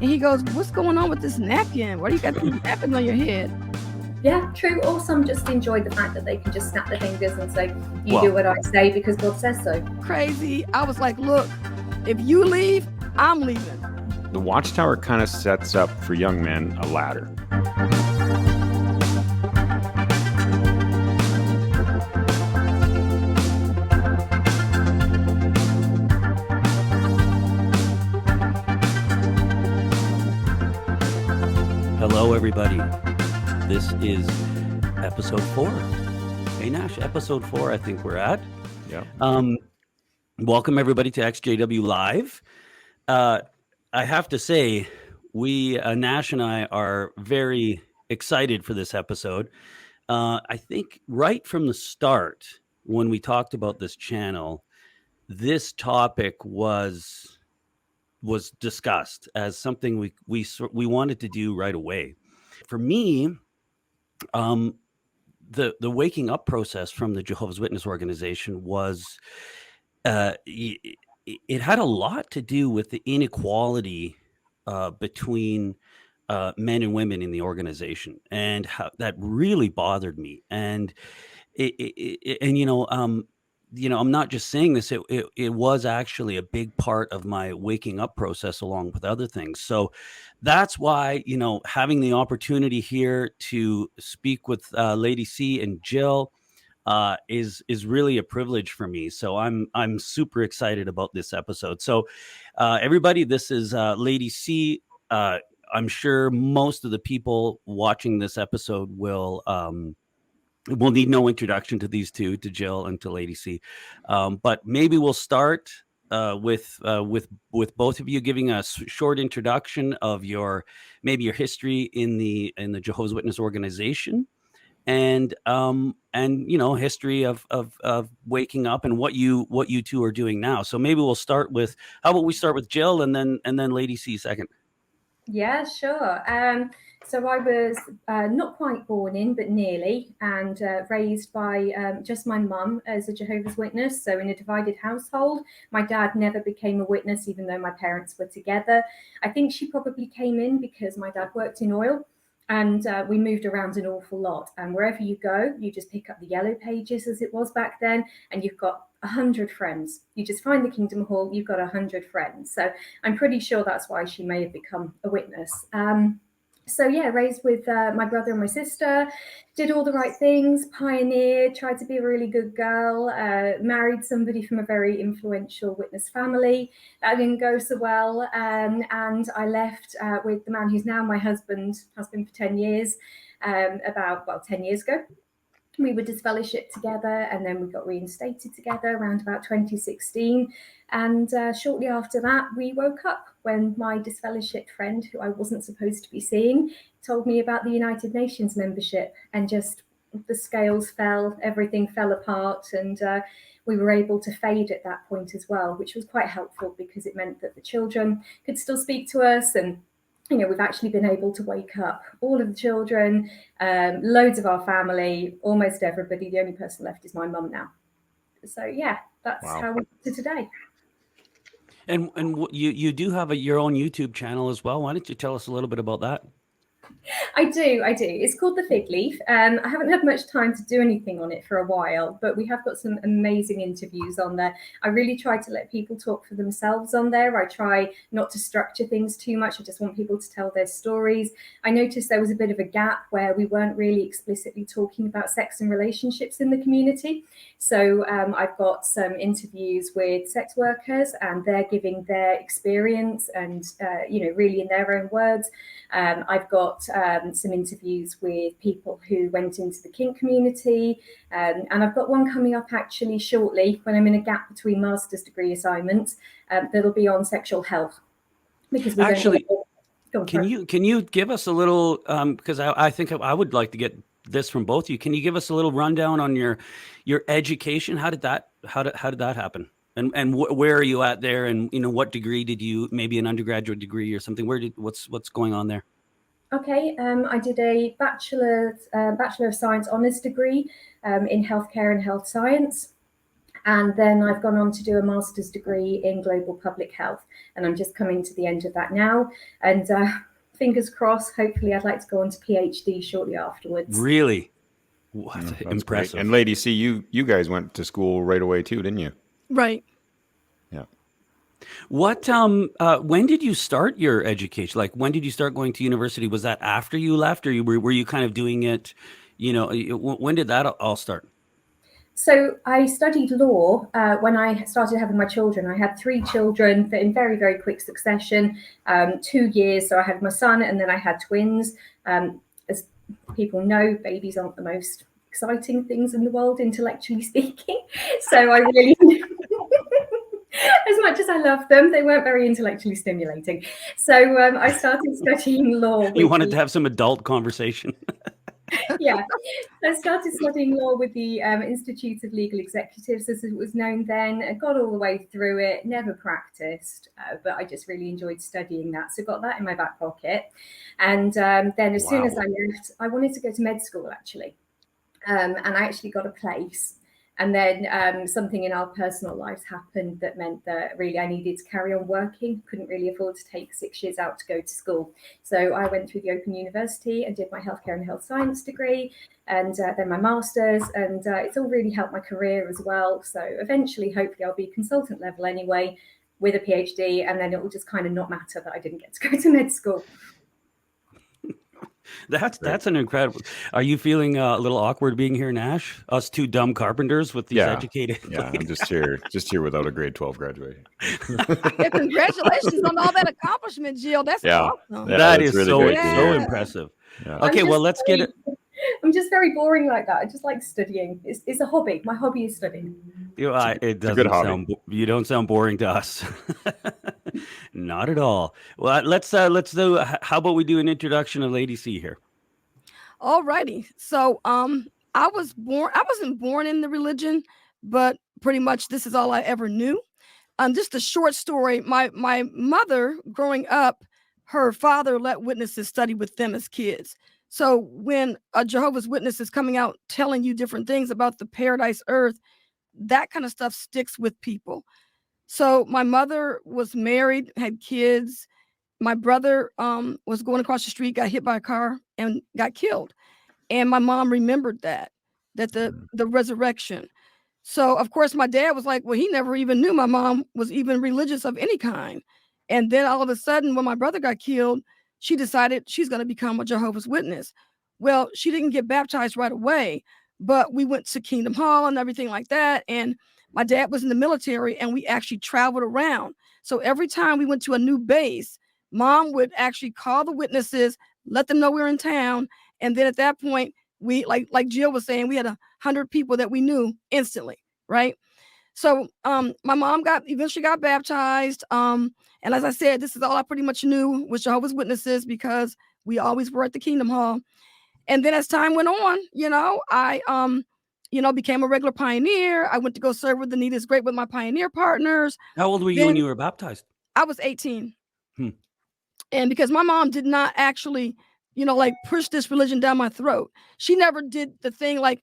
And he goes, what's going on with this napkin? Why do you got these napkins on your head? Yeah, true. Or some just enjoy the fact that they can just snap their fingers and say, you do what I say because God says so. Crazy. I was like, look, if you leave, I'm leaving. The Watchtower kind of sets up for young men a ladder. Hello, everybody. This is episode 4. Hey, Nash, episode 4, I think we're at. Yeah. Welcome, everybody, to EXJW-Live. I have to say, Nash and I are very excited for this episode. I think right from the start, when we talked about this channel, this topic was discussed as something we wanted to do right away. For me, the waking up process from the Jehovah's Witness organization was it had a lot to do with the inequality between men and women in the organization, and how that really bothered me. And I'm not just saying this, it was actually a big part of my waking up process along with other things. So that's why, having the opportunity here to speak with Lady C and Jill is really a privilege for me. So I'm super excited about this episode. So everybody, this is Lady C. I'm sure most of the people watching this episode will need no introduction to these two, to Jill and to Lady C. But maybe we'll start with both of you giving a short introduction of your history in the Jehovah's Witness organization, and history of waking up and what you two are doing now. So maybe we'll start with, how about we start with Jill and then Lady C second. Yeah, sure. So I was not quite born in, but nearly, and raised by just my mum as a Jehovah's Witness. So in a divided household, my dad never became a witness, even though my parents were together. I think she probably came in because my dad worked in oil. And we moved around an awful lot. And wherever you go, you just pick up the yellow pages, as it was back then, and you've got 100 friends. You just find the Kingdom Hall, you've got 100 friends. So I'm pretty sure that's why she may have become a witness. So yeah, raised with my brother and my sister, did all the right things, pioneered, tried to be a really good girl, married somebody from a very influential witness family. That didn't go so well, and I left with the man who's now my husband for 10 years, about 10 years ago. We were disfellowshipped together, and then we got reinstated together around about 2016. And shortly after that, we woke up when my disfellowshipped friend, who I wasn't supposed to be seeing, told me about the United Nations membership, and just the scales fell, everything fell apart, and we were able to fade at that point as well, which was quite helpful because it meant that the children could still speak to us. And we've actually been able to wake up all of the children, loads of our family, almost everybody. The only person left is my mum now. So yeah, that's how we got to today. And you do have your own YouTube channel as well. Why don't you tell us a little bit about that? I do. It's called The Fig Leaf. I haven't had much time to do anything on it for a while, but we have got some amazing interviews on there. I really try to let people talk for themselves on there. I try not to structure things too much. I just want people to tell their stories. I noticed there was a bit of a gap where we weren't really explicitly talking about sex and relationships in the community. So I've got some interviews with sex workers, and they're giving their experience and, really in their own words. I've got some interviews with people who went into the kink community, and I've got one coming up actually shortly when I'm in a gap between master's degree assignments that'll be on sexual health. Because actually, can you give us a little, because I think I would like to get this from both of you. Can you give us a little rundown on your education? How did that happen? And where are you at there? And what degree did you, maybe an undergraduate degree or something? What's going on there? Okay, I did a Bachelor of Science honours degree in healthcare and health science. And then I've gone on to do a master's degree in global public health, and I'm just coming to the end of that now. And fingers crossed, hopefully I'd like to go on to PhD shortly afterwards. Really? What? That's Impressive. great. And Lady C, you guys went to school right away too, didn't you? Right. Yeah. What when did you start your education? Like, when did you start going to university? Was that after you left, or were you kind of doing it, when did that all start? So I studied law when I started having my children. I had 3 children in very, very quick succession, 2 years. So I had my son and then I had twins. As people know, babies aren't the most exciting things in the world, intellectually speaking. So I really, as much as I love them, they weren't very intellectually stimulating. So I started studying law. You wanted to have some adult conversation. Yeah, I started studying law with the Institute of Legal Executives, as it was known then. I got all the way through it, never practiced, but I just really enjoyed studying that. So got that in my back pocket. And then as soon as I left, I wanted to go to med school, actually. And I actually got a place. And then something in our personal lives happened that meant that really I needed to carry on working. Couldn't really afford to take 6 years out to go to school. So I went through the Open University and did my healthcare and health science degree, and then my master's. And it's all really helped my career as well. So eventually, hopefully, I'll be consultant level anyway with a PhD. And then it will just kind of not matter that I didn't get to go to med school. That's an incredible. Are you feeling a little awkward being here, Nash? Us 2 dumb carpenters with these educated. Yeah, I'm just here without a grade 12 graduation. Yeah, congratulations on all that accomplishment, Jill. That's awesome. Yeah, that is really so impressive. Yeah. Okay, well, let's get it. I'm just very boring like that. I just like studying. It's a hobby. My hobby is studying. It doesn't sound. You don't sound boring to us. Not at all. Well, let's do. How about we do an introduction of Lady C here? All righty. So I wasn't born in the religion, but pretty much this is all I ever knew. Just a short story. My mother, growing up, her father let witnesses study with them as kids. So when a Jehovah's Witness is coming out telling you different things about the paradise earth, that kind of stuff sticks with people. So my mother was married, had kids. My brother was going across the street, got hit by a car and got killed. And my mom remembered that the resurrection. So, of course, my dad was like, well, he never even knew my mom was even religious of any kind. And then all of a sudden, when my brother got killed, she decided she's going to become a Jehovah's Witness. Well, she didn't get baptized right away, but we went to Kingdom Hall and everything like that. And my dad was in the military and we actually traveled around. So every time we went to a new base, Mom would actually call the witnesses, let them know we were in town. And then at that point, we, like Jill was saying, we had 100 people that we knew instantly, right? So my mom eventually got baptized. And as I said, this is all I pretty much knew was Jehovah's Witnesses because we always were at the Kingdom Hall. And then as time went on, I became a regular pioneer. I went to go serve with the Need is Great with my pioneer partners. How old were you when you were baptized? I was 18. And because my mom did not actually, push this religion down my throat. She never did the thing like,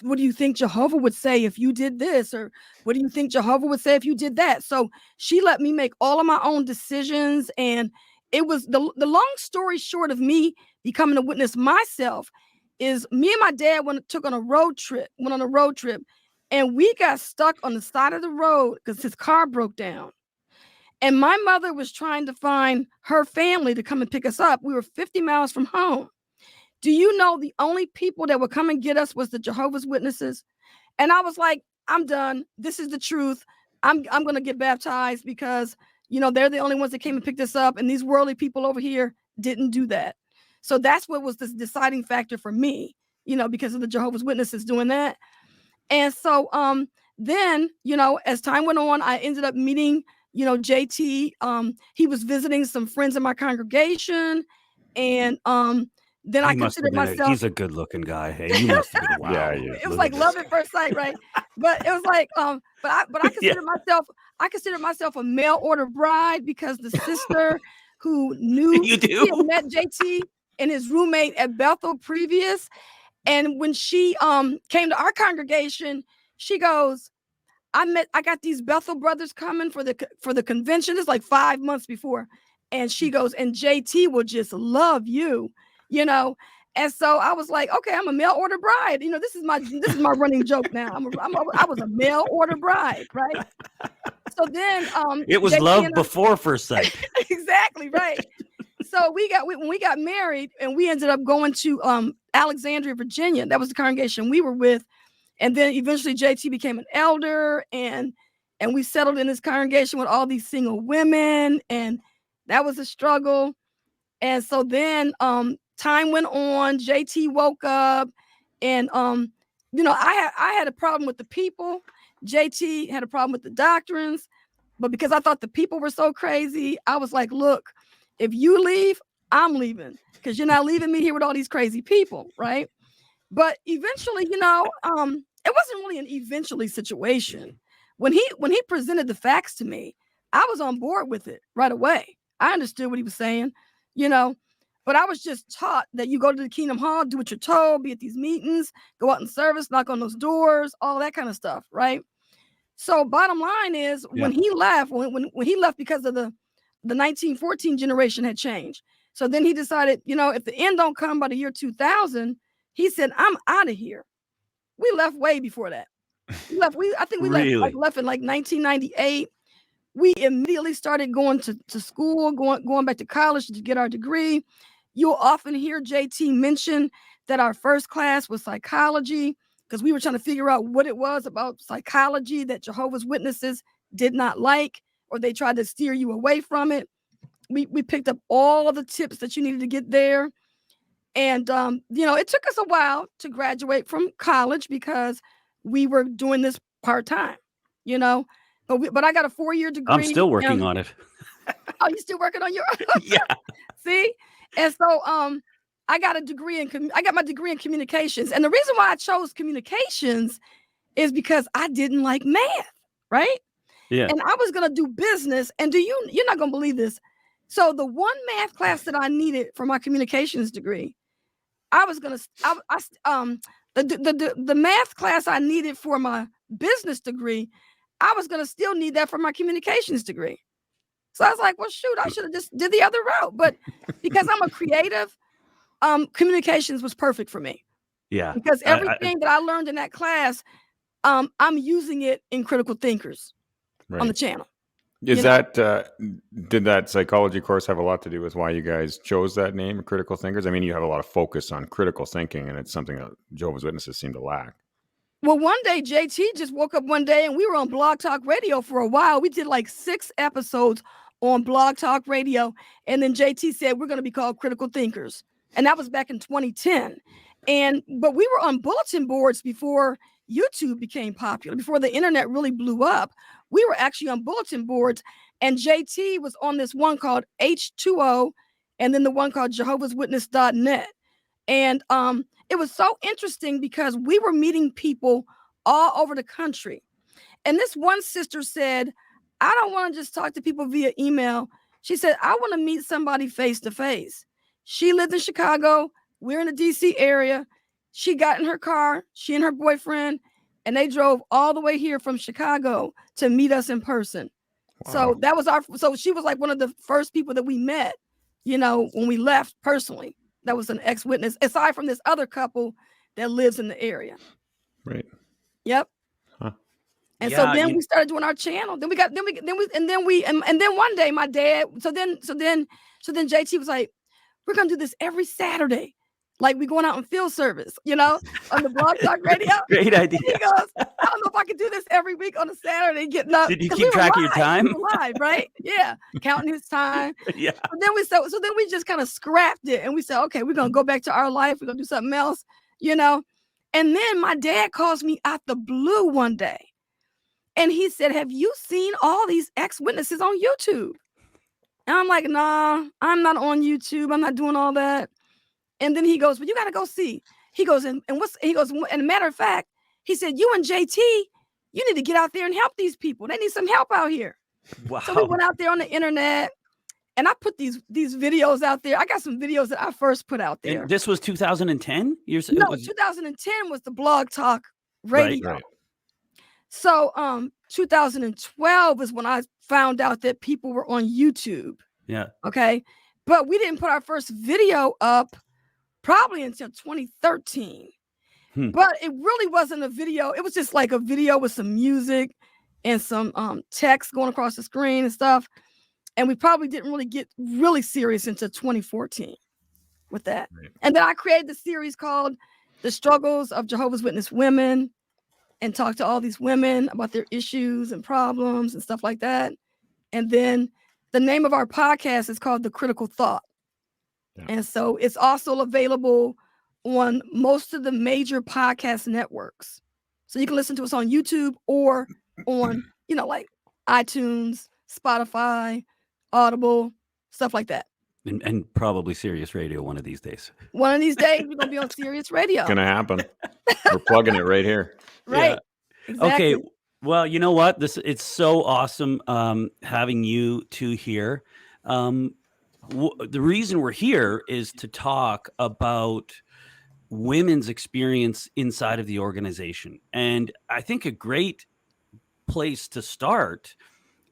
what do you think Jehovah would say if you did this? Or what do you think Jehovah would say if you did that? So she let me make all of my own decisions. And it was the long story short of me becoming a witness myself is me and my dad went on a road trip, and we got stuck on the side of the road because his car broke down. And my mother was trying to find her family to come and pick us up. We were 50 miles from home. Do you know the only people that would come and get us was the Jehovah's Witnesses? And I was like, I'm done. This is the truth. I'm going to get baptized because, they're the only ones that came and picked us up. And these worldly people over here didn't do that. So that's what was the deciding factor for me, because of the Jehovah's Witnesses doing that. And so then, as time went on, I ended up meeting JT. He was visiting some friends in my congregation, and then I considered myself. He's a good-looking guy. Hey, you must have been wow. Yeah, it was like love at first sight, right? But it was like, but I considered myself. I considered myself a mail order bride because the sister who knew he had met JT and his roommate at Bethel previous, and when she came to our congregation, she goes, I got these Bethel brothers coming for the convention. It's like 5 months before. And she goes, and JT will just love you, you know. And so I was like, okay, I'm a mail order bride. You know, this is my running joke now. I was a mail order bride, right? So then it was JT love before first sight. Exactly, right. So when we got married, and we ended up going to Alexandria, Virginia. That was the congregation we were with. And then eventually JT became an elder, and we settled in this congregation with all these single women, and that was a struggle. And so then time went on, JT woke up, and you know, I had a problem with the people. JT had a problem with the doctrines, but because I thought the people were so crazy, I was like, look, if you leave, I'm leaving, because you're not leaving me here with all these crazy people, right? But eventually, you know, it wasn't really an eventually situation. When he presented the facts to me, I was on board with it right away. I understood what he was saying, you know, but I was just taught that you go to the Kingdom Hall, do what you're told, be at these meetings, go out in service, knock on those doors, all that kind of stuff, right? So bottom line is, when he left, when he left, because of the 1914 generation had changed. So then he decided, you know, if the end don't come by the year 2000, he said, I'm out of here. We left way before that. I think we Really? left in like 1998. We immediately started going to school, going back to college to get our degree. You'll often hear JT mention that our first class was psychology, because we were trying to figure out what it was about psychology that Jehovah's Witnesses did not like, or they tried to steer you away from it. We picked up all the tips that you needed to get there. And, you know, it took us a while to graduate from college because we were doing this part-time, you know, but I got a 4-year degree. I'm still working on it. Oh, you still working on your? Yeah. See? And so, I got my degree in communications. And the reason why I chose communications is because I didn't like math, right? Yeah. And I was going to do business. And you're not going to believe this. So the one math class that I needed for my communications degree, the math class I needed for my business degree, I was going to still need that for my communications degree. So I was like, well, shoot, I should have just did the other route. But because I'm a creative, communications was perfect for me. Yeah. Because everything that I learned in that class, I'm using it in Critical Thinkers on the channel. Is that did that psychology course have a lot to do with why you guys chose that name, Critical Thinkers? I mean, you have a lot of focus on critical thinking, and it's something that Jehovah's Witnesses seem to lack. Well, one day JT just woke up one day, and we were on Blog Talk Radio for a while. We did like 6 episodes on Blog Talk Radio, and then JT said we're going to be called Critical Thinkers, and that was back in 2010. But we were on bulletin boards before YouTube became popular, before the internet really blew up. We were actually on bulletin boards, and JT was on this one called H2O, and then the one called Jehovah'sWitness.net. And it was so interesting because we were meeting people all over the country. And this one sister said, I don't want to just talk to people via email. She said, I want to meet somebody face to face. She lived in Chicago. We're in the DC area. She got in her car, she and her boyfriend, and they drove all the way here from Chicago to meet us in person. Wow. So she was like one of the first people that we met, you know, when we left personally. That was an ex-witness, aside from this other couple that lives in the area. Right. Yep. Huh. And so then we started doing our channel. Then one day my dad, so then JT was like, we're gonna do this every Saturday. Like we going out in field service, you know, on the Blog Talk Radio. Great idea. And he goes, I don't know if I can do this every week on a Saturday, getting up. Did you keep track of your time? We were live, right? Yeah, counting his time. Yeah. So then we just kind of scrapped it, and we said, okay, we're gonna go back to our life. We're gonna do something else, you know. And then my dad calls me out the blue one day, and he said, "Have you seen all these ex-witnesses on YouTube?" And I'm like, "Nah, I'm not on YouTube. I'm not doing all that." And then he goes, "But you got to go see." He goes, and a matter of fact, he said, "You and JT, you need to get out there and help these people. They need some help out here." Wow. So we went out there on the internet, and I put these videos out there. I got some videos that I first put out there. And this was 2010? No, 2010 was the Blog Talk Radio. Right. So 2012 is when I found out that people were on YouTube. Yeah. Okay. But we didn't put our first video up probably until 2013. But it really wasn't a video. It was just like a video with some music and some text going across the screen and stuff. And we probably didn't really get really serious until 2014 with that. Right. And then I created the series called The Struggles of Jehovah's Witness Women, and talked to all these women about their issues and problems and stuff like that. And then the name of our podcast is called The Critical Thought. Yeah. And so it's also available on most of the major podcast networks. So you can listen to us on YouTube or on, like iTunes, Spotify, Audible, stuff like that. And probably Sirius Radio one of these days. One of these days, we're going to be on Sirius Radio. It's going to happen. We're plugging it right here. Right. Yeah. Exactly. Okay. Well, you know what? It's so awesome having you two here. The reason we're here is to talk about women's experience inside of the organization. And I think a great place to start,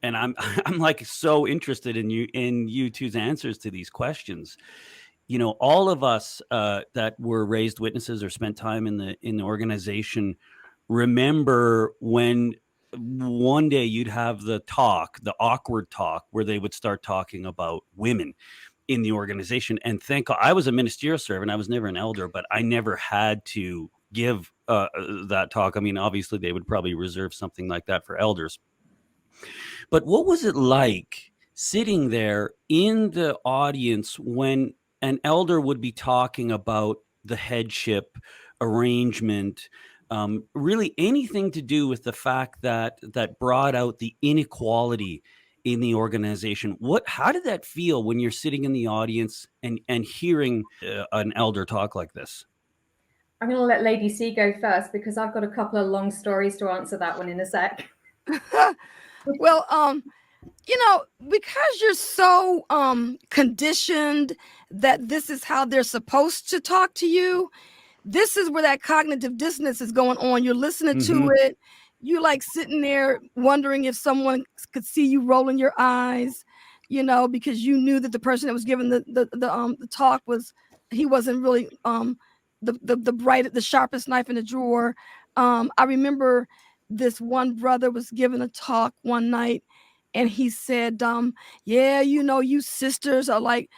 and I'm like so interested in you two's answers to these questions. All of us that were raised witnesses or spent time in the organization remember when one day you'd have the awkward talk where they would start talking about women in the organization. And thank God, I was a ministerial servant. I was never an elder, but I never had to give that talk. I mean, obviously they would probably reserve something like that for elders. But what was it like sitting there in the audience when an elder would be talking about the headship arrangement, really anything to do with the fact that brought out the inequality in the organization? How did that feel when you're sitting in the audience and hearing an elder talk like this? I'm going to let Lady C go first because I've got a couple of long stories to answer that one in a sec. Well, because you're so conditioned that this is how they're supposed to talk to you, this is where that cognitive dissonance is going on. You're listening to it. You like sitting there wondering if someone could see you rolling your eyes, because you knew that the person that was giving the talk wasn't really the sharpest knife in the drawer. I remember this one brother was giving a talk one night, and he said, you sisters are like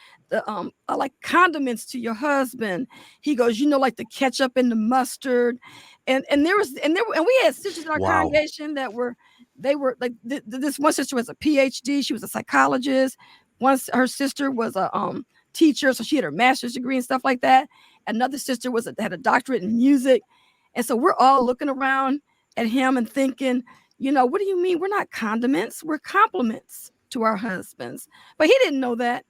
condiments to your husband. He goes, like the ketchup and the mustard. And we had sisters in our congregation that were like this one sister was a PhD. She was a psychologist. Her sister was a teacher, so she had her master's degree and stuff like that. Another sister had a doctorate in music. And so we're all looking around at him and thinking, what do you mean? We're not condiments. We're compliments to our husbands. But he didn't know that,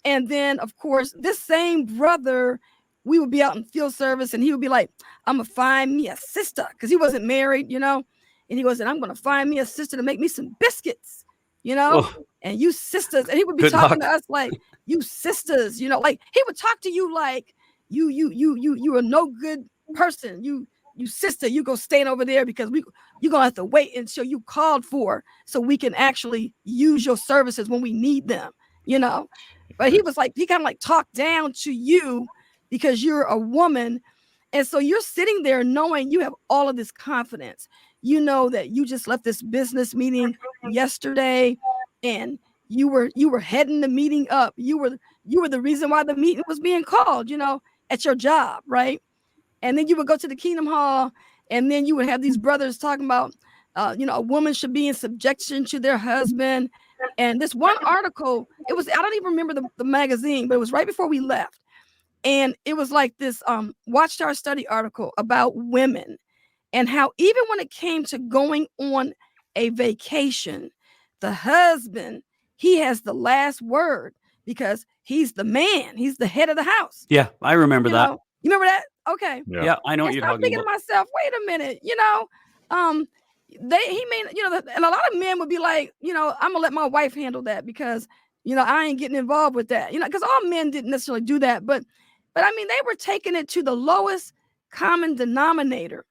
And then, of course, this same brother, we would be out in field service and he would be like, I'm going to find me a sister, because he wasn't married, And he goes, and I'm going to find me a sister to make me some biscuits, and you sisters. And he would be talking to us like, you sisters, like he would talk to you like you are no good person. You sister, you go stand over there because you're going to have to wait until you called for so we can actually use your services when we need them, But he was like, he kind of like talked down to you because you're a woman. And so you're sitting there knowing you have all of this confidence. You know that you just left this business meeting yesterday and you were heading the meeting up. You were the reason why the meeting was being called, at your job, right? And then you would go to the Kingdom Hall, and then you would have these brothers talking about, a woman should be in subjection to their husband. And this one article, I don't even remember the magazine, but it was right before we left. And it was like this Watchtower study article about women and how even when it came to going on a vacation, the husband, he has the last word because he's the man. He's the head of the house. Yeah, I remember that. You remember that? Okay. Yeah, I know what you're talking about. I'm thinking to myself, wait a minute, and a lot of men would be like, I'm gonna let my wife handle that because, I ain't getting involved with that, because all men didn't necessarily do that. But I mean, they were taking it to the lowest common denominator.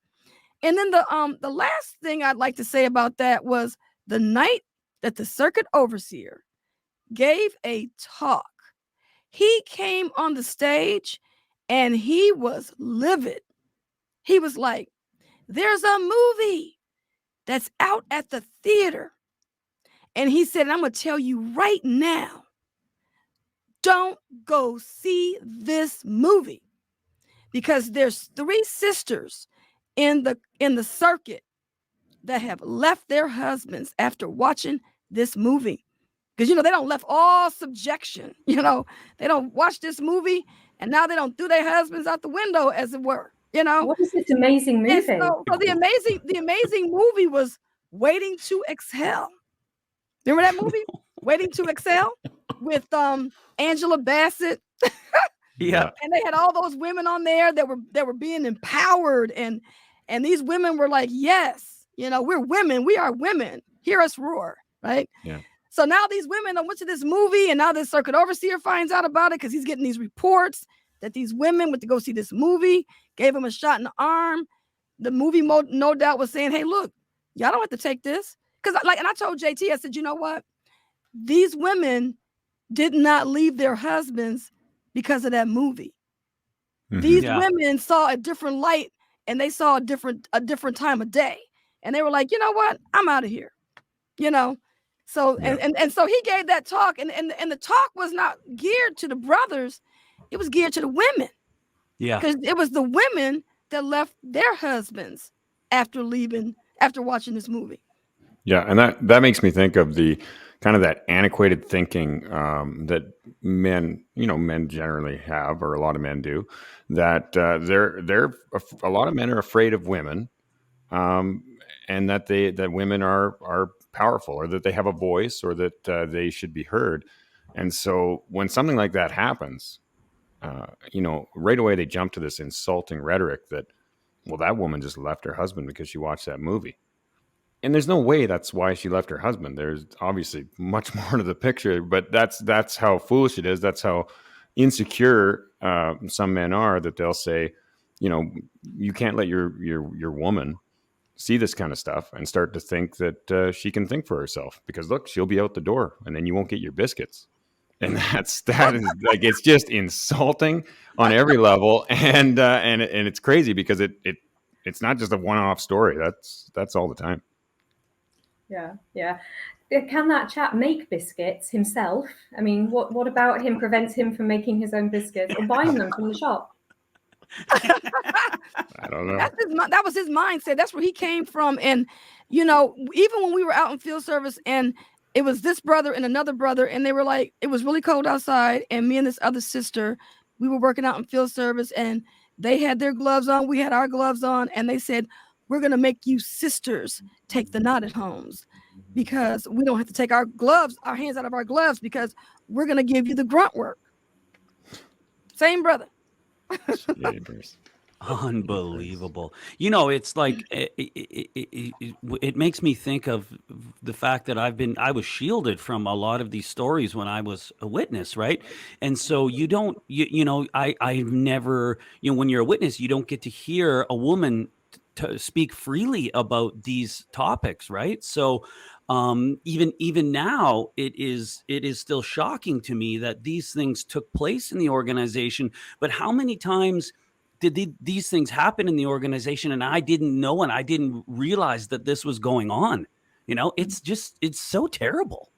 And then the last thing I'd like to say about that was the night that the circuit overseer gave a talk. He came on the stage and he was livid. He was like, there's a movie that's out at the theater. And he said, I'm going to tell you right now, don't go see this movie, because there's 3 sisters in the circuit that have left their husbands after watching this movie. Because, they don't left all subjection. They don't watch this movie and now they don't throw their husbands out the window, as it were. What is this amazing movie? So the amazing movie was Waiting to Exhale. Remember that movie? Waiting to Exhale with Angela Bassett. Yeah. And they had all those women on there that were being empowered, and these women were like, yes, we're women, we are women. Hear us roar, right? Yeah. So now these women went to this movie, and now this circuit overseer finds out about it because he's getting these reports that these women went to go see this movie, gave him a shot in the arm. The movie no doubt was saying, hey, look, y'all don't have to take this. Because and I told JT, I said, you know what? These women did not leave their husbands because of that movie. Mm-hmm. These women saw a different light, and they saw a different time of day. And they were like, you know what? I'm out of here. So and so he gave that talk, and the talk was not geared to the brothers, it was geared to the women. Yeah. Because it was the women that left their husbands after watching this movie. Yeah, and that makes me think of the kind of that antiquated thinking that men generally have, or a lot of men do, that they're a lot of men are afraid of women, and that women are powerful, or that they have a voice, or that they should be heard. And so when something like that happens, right away they jump to this insulting rhetoric that, well, that woman just left her husband because she watched that movie. And there's no way that's why she left her husband. There's obviously much more to the picture, but that's how foolish it is. That's how insecure some men are, that they'll say, you can't let your woman see this kind of stuff and start to think that she can think for herself, because look, she'll be out the door and then you won't get your biscuits. And that is like, it's just insulting on every level. And it's crazy because it's not just a one-off story. That's all the time. Yeah. Can that chap make biscuits himself? I mean, what about him prevents him from making his own biscuits or buying them from the shop? I don't know. That was his mindset. That's where he came from. And, even when we were out in field service, and it was this brother and another brother, and they were like, it was really cold outside, and me and this other sister, we were working out in field service, and they had their gloves on, we had our gloves on, and they said, we're going to make you sisters take the knotted homes, because we don't have to take our hands out of our gloves, because we're going to give you the grunt work. Same brother. Unbelievable. It's like it makes me think of the fact that I was shielded from a lot of these stories when I was a witness, right? And so I've never, when you're a witness, you don't get to hear a woman to speak freely about these topics, right? So even now, it is still shocking to me that these things took place in the organization. But how many times did these things happen in the organization and I didn't know, and I didn't realize that this was going on? It's so terrible.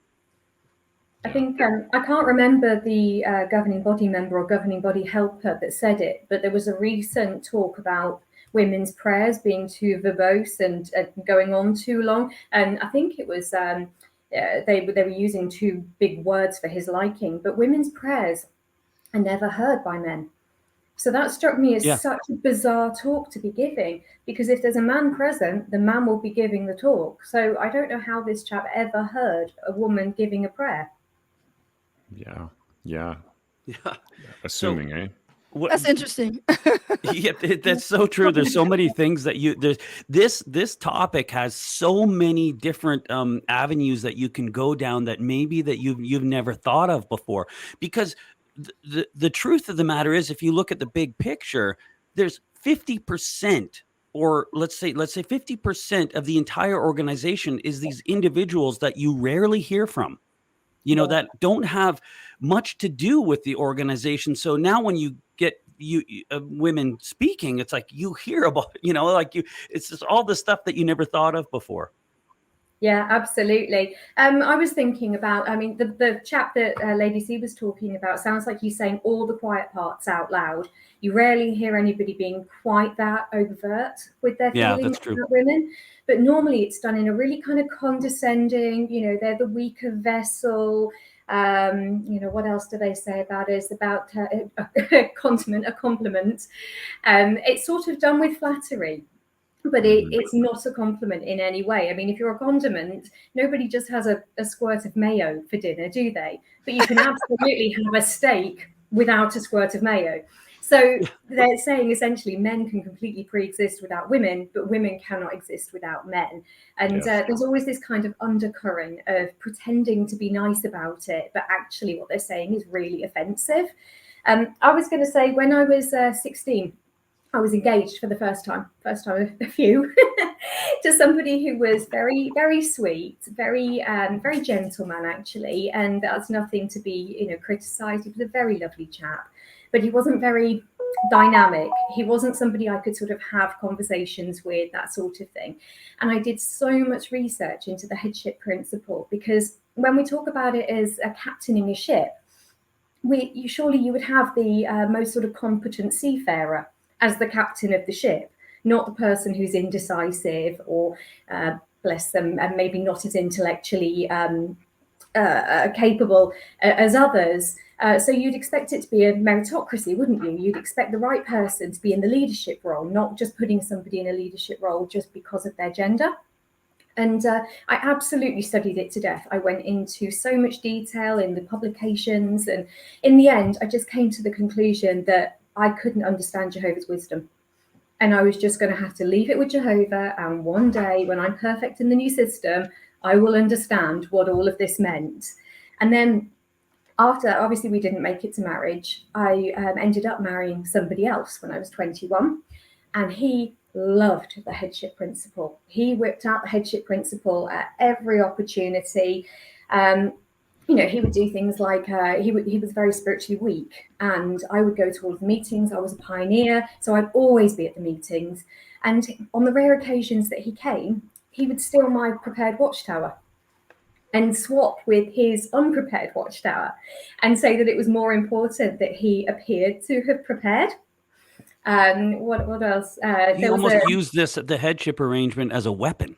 I think I can't remember the governing body member or governing body helper that said it, but there was a recent talk about women's prayers being too verbose and going on too long, and I think it was they were using too big words for his liking. But women's prayers are never heard by men, so that struck me as such a bizarre talk to be giving, because if there's a man present, the man will be giving the talk. So I don't know how this chap ever heard a woman giving a prayer. Yeah. Assuming, eh? That's interesting. Yeah, that's so true. There's so many things that this topic has so many different avenues that you can go down that maybe that you've never thought of before. Because the truth of the matter is, if you look at the big picture, there's 50% or let's say 50% of the entire organization is these individuals that you rarely hear from, that don't have much to do with the organization. So now when you get women speaking, it's like you hear about, it's just all the stuff that you never thought of before. Yeah, absolutely. I was thinking about, the chap that Lady C was talking about sounds like he's saying all the quiet parts out loud. You rarely hear anybody being quite that overt with their feelings about women. But normally it's done in a really kind of condescending, they're the weaker vessel. What else do they say about it? It's about a compliment. It's sort of done with flattery. But it's not a compliment in any way. I mean, if you're a condiment, nobody just has a squirt of mayo for dinner, do they? But you can absolutely have a steak without a squirt of mayo. So they're saying essentially men can completely pre-exist without women, but women cannot exist without men. And there's always this kind of undercurrent of pretending to be nice about it, but actually what they're saying is really offensive. I was going to say, when I was 16, I was engaged for the first time of a few, to somebody who was very, very sweet, very gentleman actually, and that's nothing to be criticised. He was a very lovely chap, but he wasn't very dynamic. He wasn't somebody I could sort of have conversations with, that sort of thing. And I did so much research into the headship principle, because when we talk about it as a captaining a ship, surely you would have the most sort of competent seafarer as the captain of the ship, not the person who's indecisive or, bless them, and maybe not as intellectually capable as others. So you'd expect it to be a meritocracy, wouldn't you? You'd expect the right person to be in the leadership role, not just putting somebody in a leadership role just because of their gender. And I absolutely studied it to death. I went into so much detail in the publications. And in the end, I just came to the conclusion that I couldn't understand Jehovah's wisdom. And I was just going to have to leave it with Jehovah. And one day, when I'm perfect in the new system, I will understand what all of this meant. And then after, obviously, we didn't make it to marriage, I ended up marrying somebody else when I was 21. And he loved the headship principle. He whipped out the headship principle at every opportunity. He would do things like he was very spiritually weak, and I would go to all of the meetings. I was a pioneer, so I'd always be at the meetings. And on the rare occasions that he came, he would steal my prepared Watchtower and swap with his unprepared Watchtower and say that it was more important that he appeared to have prepared. What else? He almost used the headship arrangement as a weapon.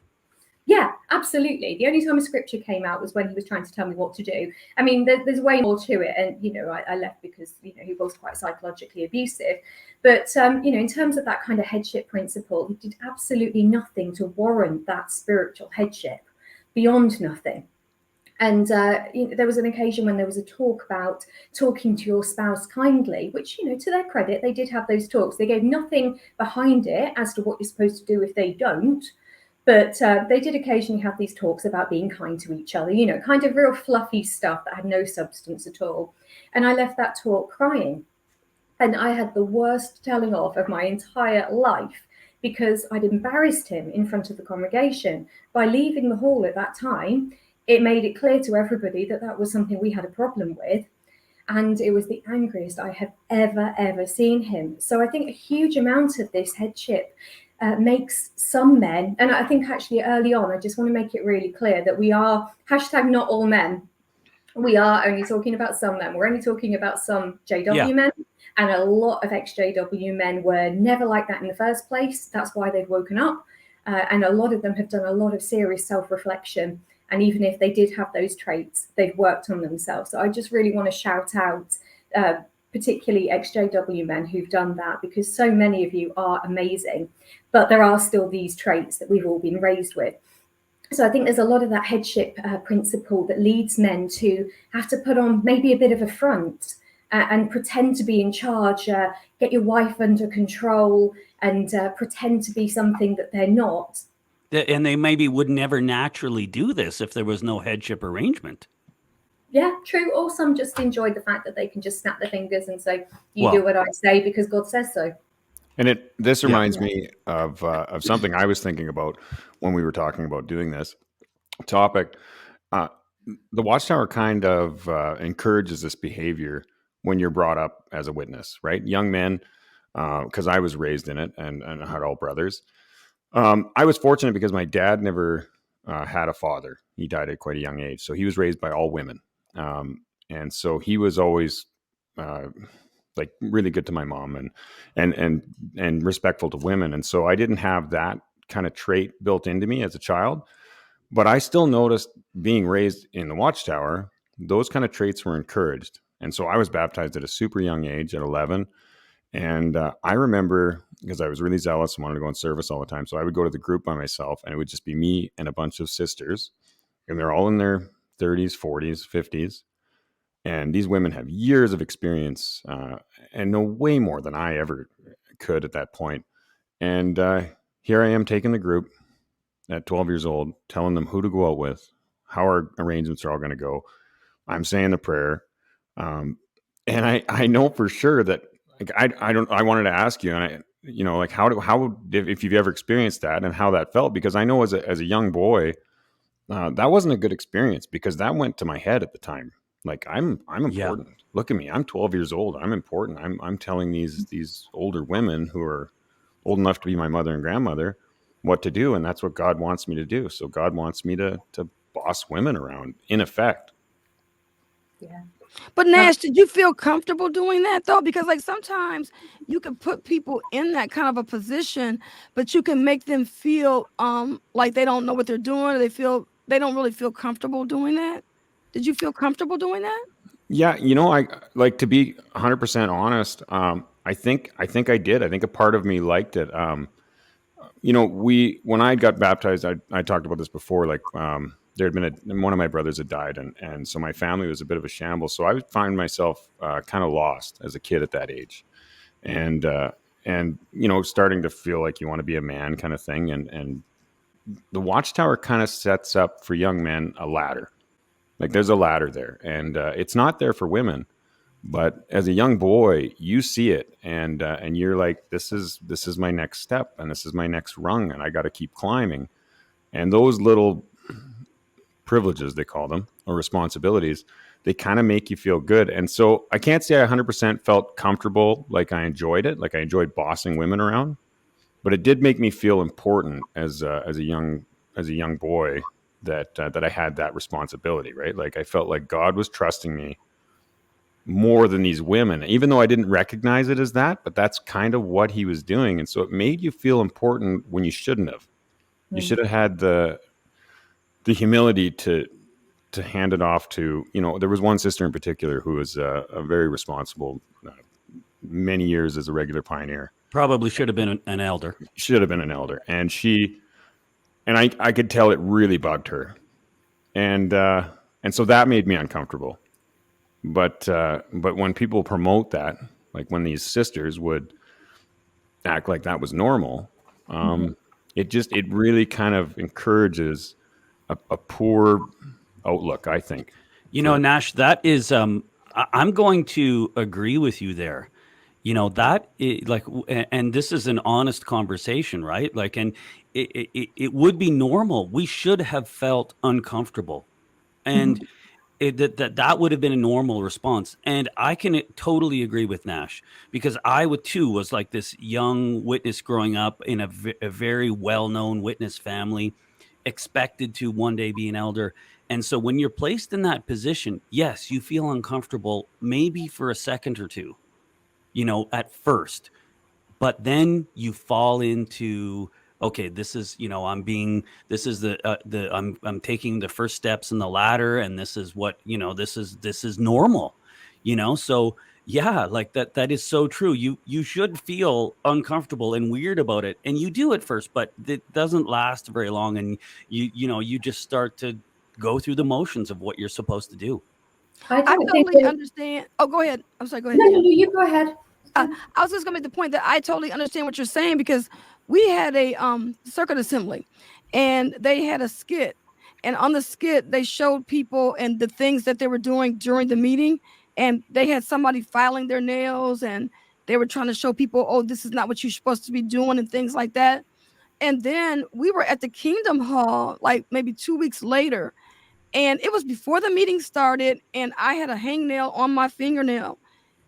Yeah, absolutely. The only time a scripture came out was when he was trying to tell me what to do. I mean, there's way more to it. And, I left because, he was quite psychologically abusive. But, in terms of that kind of headship principle, he did absolutely nothing to warrant that spiritual headship, beyond nothing. And there was an occasion when there was a talk about talking to your spouse kindly, which, to their credit, they did have those talks. They gave nothing behind it as to what you're supposed to do if they don't. But they did occasionally have these talks about being kind to each other, kind of real fluffy stuff that had no substance at all. And I left that talk crying. And I had the worst telling off of my entire life, because I'd embarrassed him in front of the congregation. By leaving the hall at that time, it made it clear to everybody that that was something we had a problem with. And it was the angriest I have ever seen him. So I think a huge amount of this headship makes some men, and I think actually early on, I just want to make it really clear that we are #not all men. We are only talking about some men. We're only talking about some JW men, and a lot of ex-JW men were never like that in the first place. That's why they've woken up. And a lot of them have done a lot of serious self-reflection. And even if they did have those traits, they've worked on themselves. So I just really want to shout out particularly ex-JW men who've done that, because so many of you are amazing, but there are still these traits that we've all been raised with. So I think there's a lot of that headship principle that leads men to have to put on maybe a bit of a front and pretend to be in charge, get your wife under control, and pretend to be something that they're not. And they maybe would never naturally do this if there was no headship arrangement. Yeah, true. Or some just enjoy the fact that they can just snap their fingers and say, you do what I say because God says so. And this Yeah. reminds me of something I was thinking about when we were talking about doing this topic. Uh, the Watchtower kind of encourages this behavior when you're brought up as a witness, right? Young men, because I was raised in it and I had all brothers. I was fortunate because my dad never had a father. He died at quite a young age. So he was raised by all women. And so he was always like really good to my mom and respectful to women. And so I didn't have that kind of trait built into me as a child. But I still noticed being raised in the Watchtower, those kind of traits were encouraged. And so I was baptized at a super young age at 11. And I remember because I was really zealous and wanted to go in service all the time. So I would go to the group by myself and it would just be me and a bunch of sisters. And they're all in their 30s, 40s, 50s. And these women have years of experience and know way more than I ever could at that point. And here I am taking the group at 12 years old, telling them who to go out with, how our arrangements are all going to go. I'm saying the prayer. And I know for sure that like, I wanted to ask you, and like if you've ever experienced that and how that felt, because I know as a young boy, that wasn't a good experience because that went to my head at the time. Like I'm important. Look at me. I'm 12 years old. I'm important. I'm telling these older women who are old enough to be my mother and grandmother what to do. And that's what God wants me to do. So God wants me to boss women around in effect. Yeah. But Nash, did you feel comfortable doing that though? Because like sometimes you can put people in that kind of a position, but you can make them feel like they don't know what they're doing, or they don't really feel comfortable doing that. Did you feel comfortable doing that? Yeah, I like to be 100% honest. I think I did. I think a part of me liked it. When I got baptized, I talked about this before. Like, there had been one of my brothers had died, and so my family was a bit of a shambles. So I would find myself kind of lost as a kid at that age, and starting to feel like you want to be a man, kind of thing. And the Watchtower kind of sets up for young men a ladder. Like, there's a ladder there, and it's not there for women. But as a young boy, you see it, and you're like, this is my next step, and this is my next rung, and I got to keep climbing. And those little privileges, they call them, or responsibilities, they kind of make you feel good. And so I can't say I 100% felt comfortable, like I enjoyed it, like I enjoyed bossing women around, but it did make me feel important as a young boy that I had that responsibility, right? Like I felt like God was trusting me more than these women, even though I didn't recognize it as that, but that's kind of what he was doing. And so it made you feel important when you shouldn't have. You should have had the humility to hand it off to, there was one sister in particular who was a very responsible, many years as a regular pioneer. Probably should have been an elder. Should have been an elder. And I could tell it really bugged her. And so that made me uncomfortable. But when people promote that, like when these sisters would act like that was normal, it really kind of encourages a poor outlook, I think. Nash, that is, I'm going to agree with you there. That like, and this is an honest conversation, right? Like, and it would be normal. We should have felt uncomfortable, and that would have been a normal response. And I can totally agree with Nash, because I was like this young witness growing up in a very well-known witness family, expected to one day be an elder. And so when you're placed in that position, yes, you feel uncomfortable, maybe for a second or two, at first, but then you fall into, okay, this is, I'm taking the first steps in the ladder, and this is what, this is normal, so yeah, like that is so true. You should feel uncomfortable and weird about it, and you do at first, but it doesn't last very long, and you just start to go through the motions of what you're supposed to do. I totally understand. Oh, go ahead. I'm sorry. Go ahead. No, you go ahead. I was just gonna make the point that I totally understand what you're saying, because we had a circuit assembly, and they had a skit, and on the skit they showed people and the things that they were doing during the meeting, and they had somebody filing their nails, and They were trying to show people, oh, this is not what you're supposed to be doing and things like that. And then we were at the Kingdom Hall like maybe 2 weeks later, and it was before the meeting started, and I had a hangnail on my fingernail.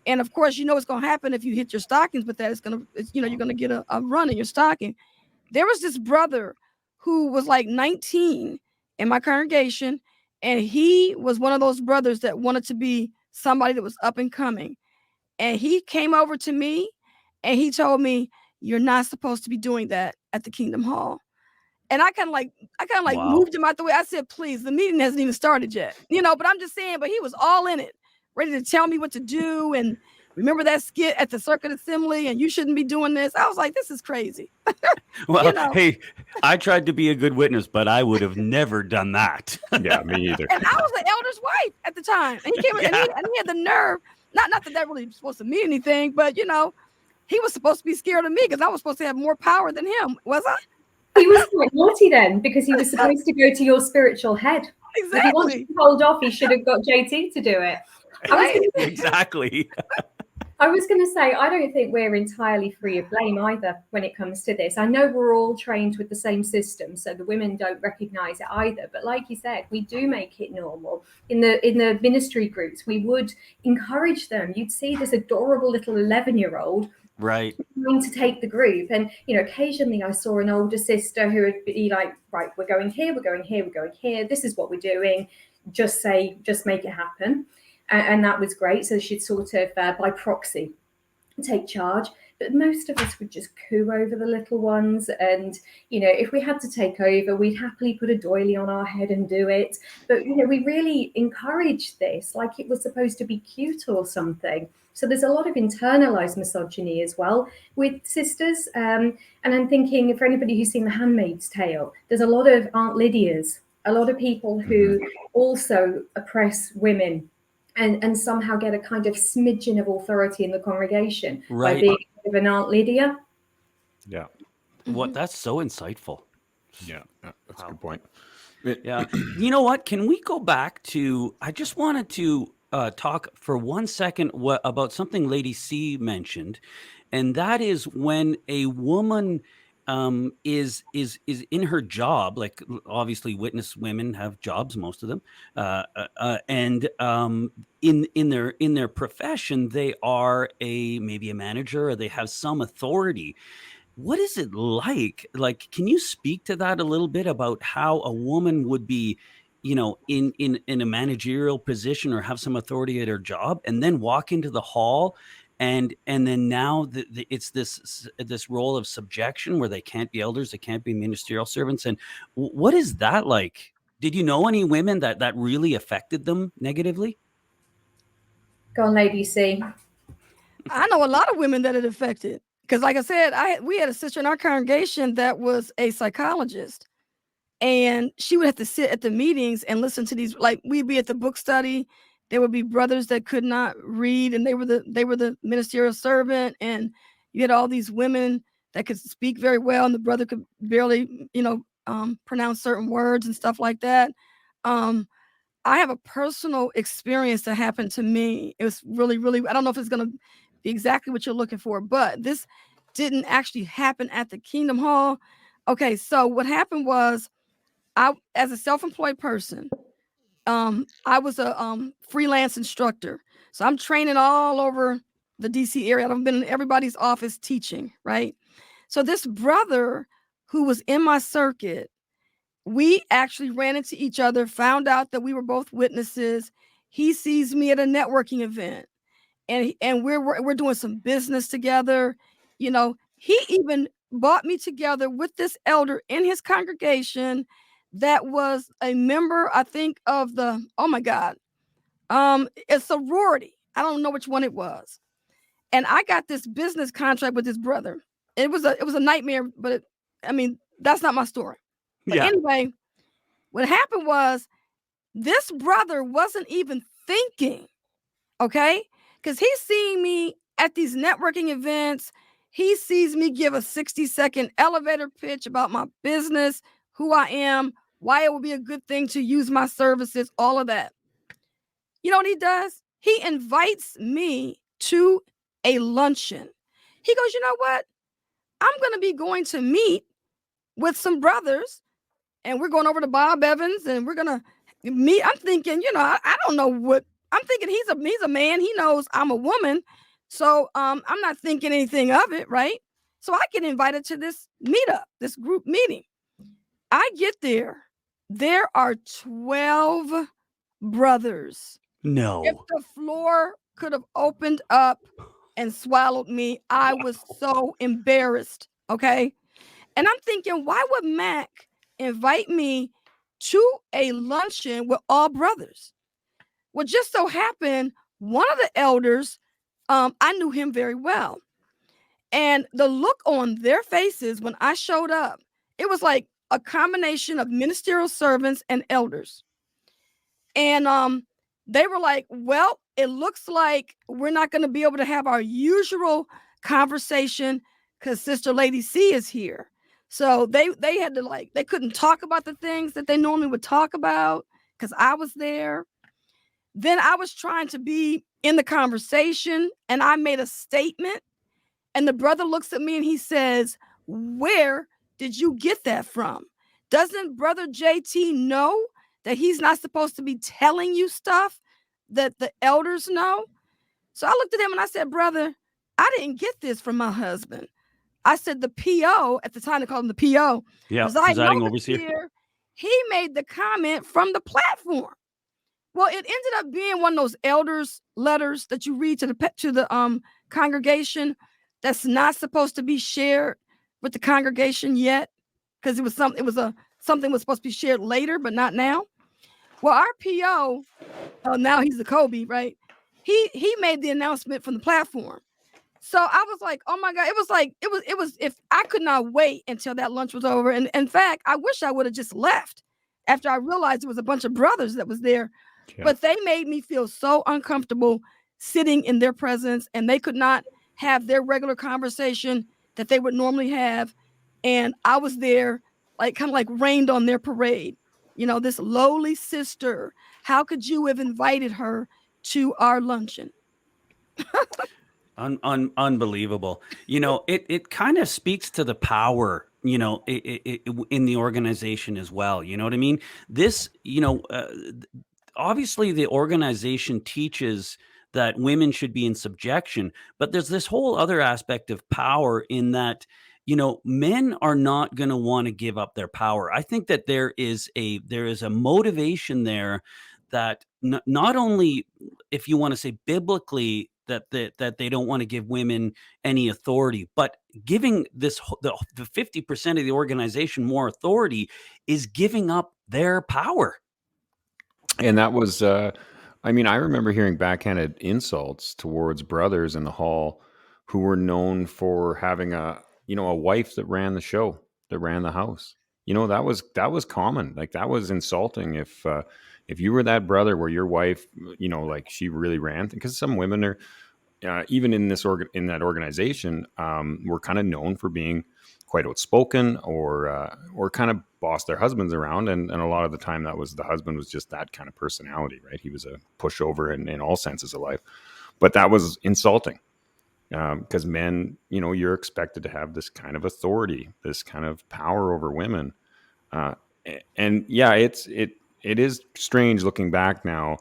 And of course, you know what's going to happen if you hit your stockings with that. You're going to get a run in your stocking. There was this brother who was like 19 in my congregation, and he was one of those brothers that wanted to be somebody that was up and coming. And he came over to me and he told me, "You're not supposed to be doing that at the Kingdom Hall." And I kind of like Wow. moved him out the way. I said, "Please, the meeting hasn't even started yet." But I'm just saying, but he was all in it, ready to tell me what to do. And remember that skit at the Circuit Assembly, and you shouldn't be doing this. I was like, this is crazy. Well, hey, I tried to be a good witness, but I would have never done that. Yeah, me either. And I was the elder's wife at the time. And he came and he had the nerve, not that really was supposed to mean anything, but he was supposed to be scared of me because I was supposed to have more power than him. Was I? He was quite naughty then, because he was supposed to go to your spiritual head. Exactly. If he wanted to hold off, he should have got JT to do it. Exactly. I was going to say, I don't think we're entirely free of blame either when it comes to this. I know we're all trained with the same system, so the women don't recognize it either. But like you said, we do make it normal. In the ministry groups, we would encourage them. You'd see this adorable little 11-year-old right trying to take the group. And, occasionally I saw an older sister who would be like, right, we're going here, we're going here, we're going here. This is what we're doing. Just make it happen. And that was great. So she'd sort of, by proxy, take charge. But most of us would just coo over the little ones. And, if we had to take over, we'd happily put a doily on our head and do it. But, we really encouraged this like it was supposed to be cute or something. So there's a lot of internalized misogyny as well with sisters. And I'm thinking, for anybody who's seen The Handmaid's Tale, there's a lot of Aunt Lydias, a lot of people who also oppress women and somehow get a kind of smidgen of authority in the congregation by being an Aunt Lydia. Yeah. That's so insightful. Yeah, that's a good point. Yeah. You know what? Can we go back to, I just wanted to talk for 1 second about something Lady C mentioned, and that is when a woman is in her job, like obviously witness women have jobs, most of them, and in their profession, they are maybe a manager or they have some authority. What is it like? Like, can you speak to that a little bit about how a woman would be, in a managerial position or have some authority at her job, and then walk into the hall, and then now it's this role of subjection where they can't be elders, they can't be ministerial servants, and what is that like? Did you know any women that really affected them negatively? Go on, Lady C. I know a lot of women that it affected. Because like I said, we had a sister in our congregation that was a psychologist, and she would have to sit at the meetings and listen to these, like we'd be at the book study. There would be brothers that could not read, and they were the ministerial servant, and you had all these women that could speak very well, and the brother could barely, pronounce certain words and stuff like that. I have a personal experience that happened to me. It was really, really, I don't know if it's going to be exactly what you're looking for, but this didn't actually happen at the Kingdom Hall. Okay, so what happened was, as a self-employed person, I was a freelance instructor. So I'm training all over the DC area. I've been in everybody's office teaching, right? So this brother who was in my circuit, we actually ran into each other, found out that we were both witnesses. He sees me at a networking event, and we're doing some business together. He even brought me together with this elder in his congregation that was a member, I think, of the, oh my God, a sorority. I don't know which one it was. And I got this business contract with his brother. It was a nightmare, but that's not my story. But anyway, what happened was, this brother wasn't even thinking, okay? Because he's seeing me at these networking events. He sees me give a 60-second elevator pitch about my business, who I am, why it would be a good thing to use my services, all of that. You know what he does? He invites me to a luncheon. He goes, you know what? I'm going to be going to meet with some brothers, and we're going over to Bob Evans, and we're going to meet. I'm thinking, I don't know what I'm thinking. He's a man. He knows I'm a woman. So I'm not thinking anything of it, right? So I get invited to this meetup, this group meeting. I get there. There are 12 brothers. If No. the floor could have opened up and swallowed me, I was so embarrassed. Okay. And I'm thinking, why would Mac invite me to a luncheon with all brothers? Well, just so happened, one of the elders, I knew him very well. And the look on their faces when I showed up, it was like a combination of ministerial servants and elders. And they were like, well, it looks like we're not going to be able to have our usual conversation because Sister Lady C is here. So they had to they couldn't talk about the things that they normally would talk about because I was there. Then I was trying to be in the conversation and I made a statement. And the brother looks at me and he says, where did you get that from? Doesn't Brother JT know that he's not supposed to be telling you stuff that the elders know? So I looked at him and I said, brother, I didn't get this from my husband. I said, the PO, at the time they called him the PO, Yeah, because I presiding know overseer. here, he made the comment from the platform. Well, it ended up being one of those elders' letters that you read to the congregation that's not supposed to be shared with the congregation yet, because something was supposed to be shared later, but not now. Well, our PO, now he's the Kobe, right? He made the announcement from the platform. So I was like, oh my God, it was if I could not wait until that lunch was over. And in fact, I wish I would have just left after I realized it was a bunch of brothers that was there. Yeah. But they made me feel so uncomfortable sitting in their presence, and they could not have their regular conversation that they would normally have. And I was there, kind of like rained on their parade. This lowly sister, how could you have invited her to our luncheon? Unbelievable. It kind of speaks to the power, in the organization as well. You know what I mean? This, obviously the organization teaches that women should be in subjection, but there's this whole other aspect of power in that, men are not going to want to give up their power. I think that there is a motivation there that not only, if you want to say biblically, that they don't want to give women any authority, but giving the 50% of the organization more authority is giving up their power. And that was, I remember hearing backhanded insults towards brothers in the hall who were known for having a wife that ran the show, that ran the house. That was common. Like, that was insulting if you were that brother where your wife, she really ran, because some women are, even in that organization, were kind of known for being quite outspoken or kind of boss their husbands around. And a lot of the time the husband was just that kind of personality, right? He was a pushover in all senses of life. But that was insulting because men, you're expected to have this kind of authority, this kind of power over women. And yeah, it is strange looking back now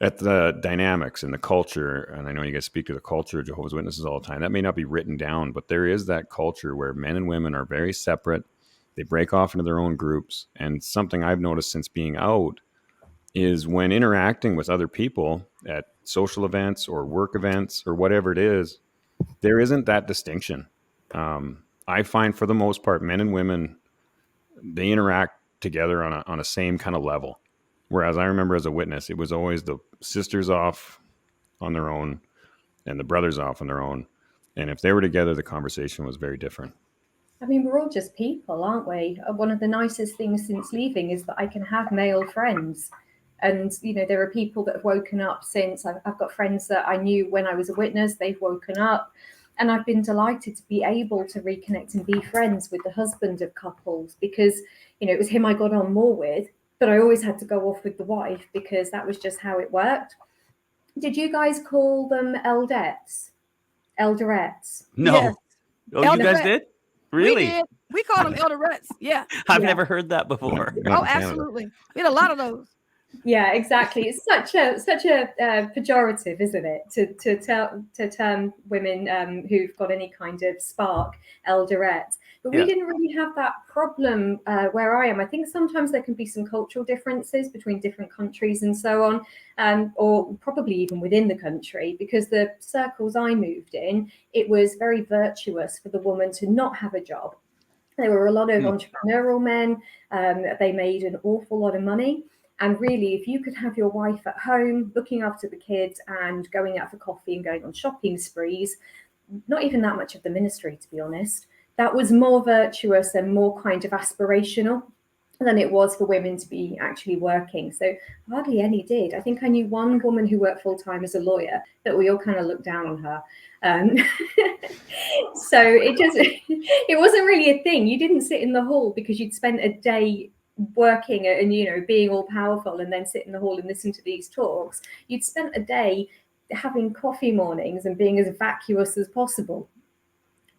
at the dynamics and the culture. And I know you guys speak to the culture of Jehovah's Witnesses all the time. That may not be written down, but there is that culture where men and women are very separate. They break off into their own groups. And something I've noticed since being out is when interacting with other people at social events or work events or whatever it is, there isn't that distinction. I find for the most part, men and women, they interact together on a same kind of level. Whereas I remember as a witness, it was always the sisters off on their own and the brothers off on their own. And if they were together, the conversation was very different. I mean, we're all just people, aren't we? One of the nicest things since leaving is that I can have male friends. And, there are people that have woken up since. I've got friends that I knew when I was a witness, they've woken up. And I've been delighted to be able to reconnect and be friends with the husband of couples because, it was him I got on more with. But I always had to go off with the wife because that was just how it worked. Did you guys call them eldettes? elderettes. No. Yes. Oh, you guys Elderette. did? We Really? did. We called them elderettes. Yeah. I've Yeah. never heard that before. Not Oh, in Canada. absolutely. We had a lot of those. Yeah, exactly. It's such a pejorative, isn't it, to term women who've got any kind of spark elderettes. But we Yeah. didn't really have that problem where I am. I think sometimes there can be some cultural differences between different countries and so on, or probably even within the country, because the circles I moved in, it was very virtuous for the woman to not have a job. There were a lot of entrepreneurial men. They made an awful lot of money. And really, if you could have your wife at home, looking after the kids and going out for coffee and going on shopping sprees, not even that much of the ministry, to be honest, that was more virtuous and more kind of aspirational than it was for women to be actually working. So hardly any did. I think I knew one woman who worked full time as a lawyer, but we all kind of looked down on her. So it wasn't really a thing. You didn't sit in the hall because you'd spent a day working and, you know, being all powerful and then sit in the hall and listen to these talks. You'd spent a day having coffee mornings and being as vacuous as possible.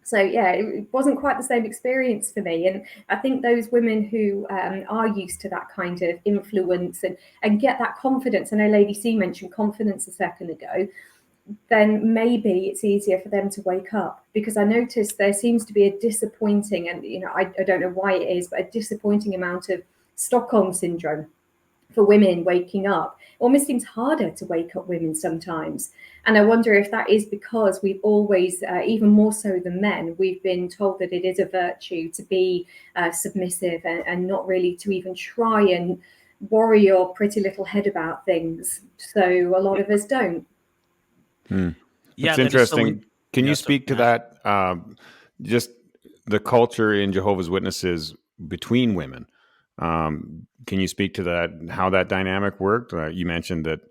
So yeah, it wasn't quite the same experience for me. And I think those women who are used to that kind of influence and get that confidence, I know Lady C mentioned confidence a second ago, then maybe it's easier for them to wake up, because I noticed there seems to be a disappointing, and you know, I don't know why it is, but a disappointing amount of Stockholm syndrome for women waking up. It almost seems harder to wake up women sometimes. And I wonder if that is because we've always, even more so than men, we've been told that it is a virtue to be submissive and not really to even try and worry your pretty little head about things. So a lot of us don't. Yeah, It's that is so interesting. Can you speak to that? Just the culture in Jehovah's Witnesses between women. Can you speak to that? How that dynamic worked? You mentioned that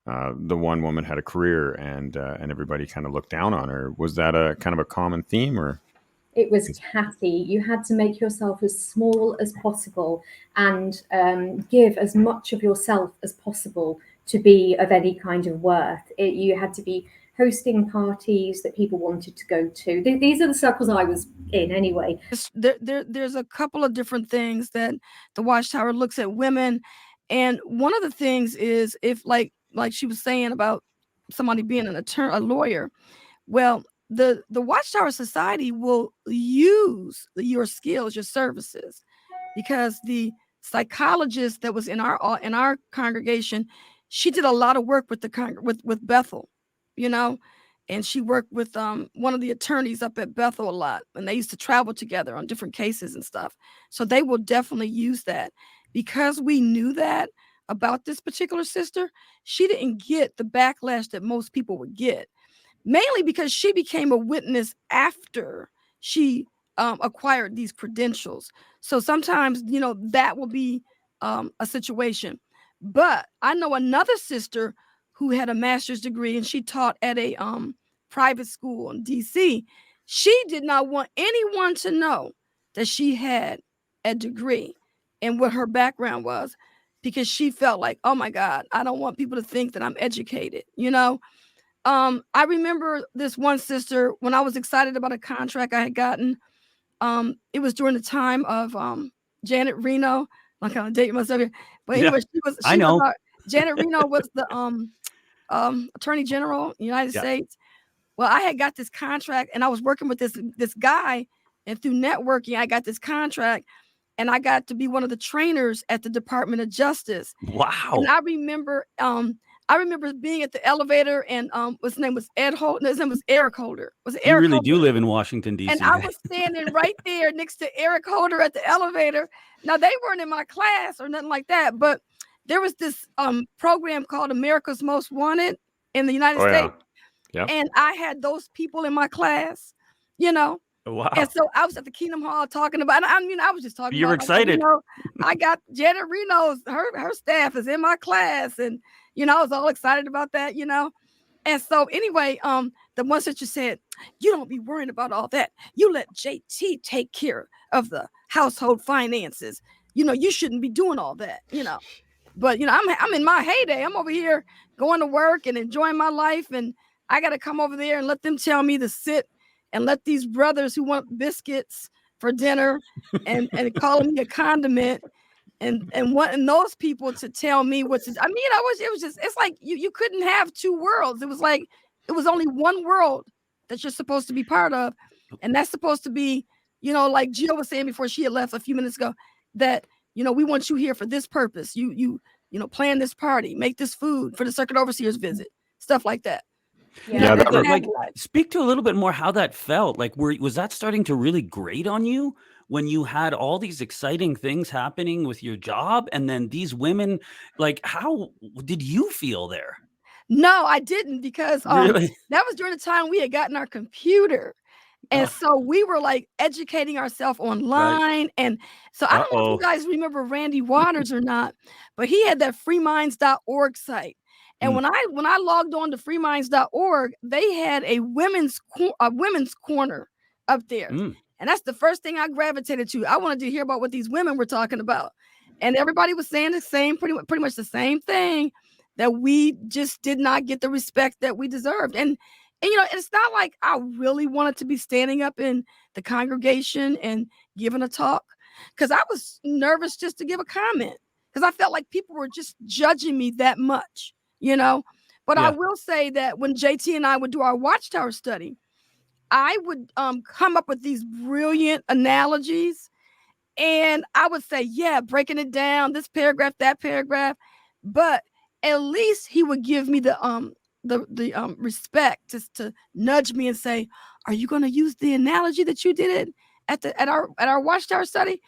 the one woman had a career, and everybody kind of looked down on her. Was that a kind of a common theme, or? It was catty. You had to make yourself as small as possible and give as much of yourself as possible to be of any kind of worth. You had to be hosting parties that people wanted to go to. These are the circles I was in anyway. There's a couple of different things that the Watchtower looks at women. And one of the things is, if like she was saying about somebody being an attorney, a lawyer, well, the Watchtower Society will use your skills, your services, because the psychologist that was in our congregation, she did a lot of work with with Bethel, you know, and she worked with one of the attorneys up at Bethel a lot, and they used to travel together on different cases and stuff. So they will definitely use that. Because we knew that about this particular sister, she didn't get the backlash that most people would get, mainly because she became a witness after she acquired these credentials. So sometimes, you know, that will be a situation. But I know another sister who had a master's degree, and she taught at a private school in DC. She did not want anyone to know that she had a degree and what her background was, because she felt like, oh my God, I don't want people to think that I'm educated, you know. I remember this one sister, when I was excited about a contract I had gotten. It was during the time of Janet Reno. I'm kind of dating myself here, but Yeah, anyway, I know. Janet Reno was the Attorney General in the United Yeah. States. Well, I had got this contract, and I was working with this guy, and through networking, I got this contract, and I got to be one of the trainers at the Department of Justice. Wow. And I remember being at the elevator, and his name was Ed Holt. His name was Eric Holder. Was it You Eric really Holder? do live in Washington, D.C. And I was standing right there next to Eric Holder at the elevator. Now, they weren't in my class or nothing like that, but there was this program called America's Most Wanted in the United States. Yeah. And I had those people in my class, you know. Wow. And so I was at the Kingdom Hall talking about, I mean, I was just talking You were about, excited. you know, I got Janet Reno's, her staff is in my class. And, you know, I was all excited about that, you know. And so anyway, the one sister said, you don't be worrying about all that. You let JT take care of the household finances. You know, you shouldn't be doing all that, you know. But, you know, I'm in my heyday. I'm over here going to work and enjoying my life. And I got to come over there and let them tell me to sit and let these brothers who want biscuits for dinner and calling me a condiment and wanting those people to tell me what to. I mean, it was just, it's like you couldn't have two worlds. It was like it was only one world that you're supposed to be part of, and that's supposed to be, like Jill was saying before she had left a few minutes ago, that we want you here for this purpose. You plan this party, make this food for the circuit overseer's visit, stuff like that. Yeah, that was, like, speak to a little bit more how that felt. Like, was that starting to really grate on you when you had all these exciting things happening with your job, and then these women? Like, how did you feel there? No, I didn't, because Really? that was during the time we had gotten our computer. And so we were like educating ourselves online. And so I don't know if you guys remember Randy Waters or not, but he had that freeminds.org site. And when I logged on to freeminds.org, they had a women's corner up there. And that's the first thing I gravitated to. I wanted to hear about what these women were talking about. And everybody was saying the same, pretty much the same thing, that we just did not get the respect that we deserved. And it's not like I really wanted to be standing up in the congregation and giving a talk, because I was nervous just to give a comment, because I felt like people were just judging me that much, But I will say that when JT and I would do our Watchtower study, I would come up with these brilliant analogies, and I would say, breaking it down, this paragraph, that paragraph, but at least he would give me the respect just to nudge me and say, are you going to use the analogy that you did at our Watchtower study?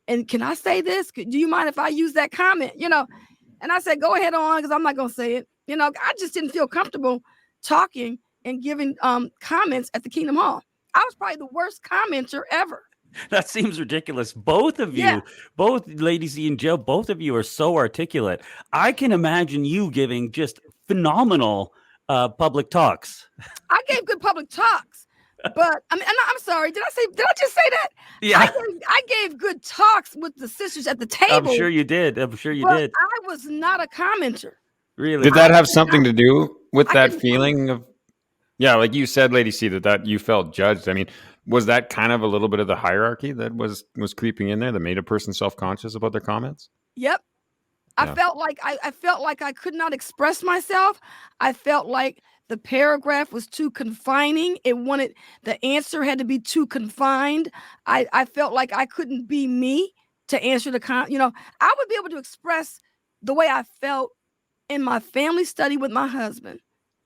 And can I say this? Do you mind if I use that comment? And I said, go ahead on, because I'm not going to say it. I just didn't feel comfortable talking and giving comments at the Kingdom Hall. I was probably the worst commenter ever. That seems ridiculous. Both of you, both Lady Z and Jill, both of you are so articulate. I can imagine you giving just phenomenal public talks. I gave good public talks, but I'm sorry. Did I just say that? Yeah. I gave good talks with the sisters at the table. I'm sure you did. I was not a commenter. Really? Did that have something to do with that feeling of, like you said, Lady C, that you felt judged? I mean, was that kind of a little bit of the hierarchy that was creeping in there that made a person self-conscious about their comments? Yep. I felt like I could not express myself. I felt like the paragraph was too confining. The answer had to be too confined. I felt like I couldn't be me to answer I would be able to express the way I felt in my family study with my husband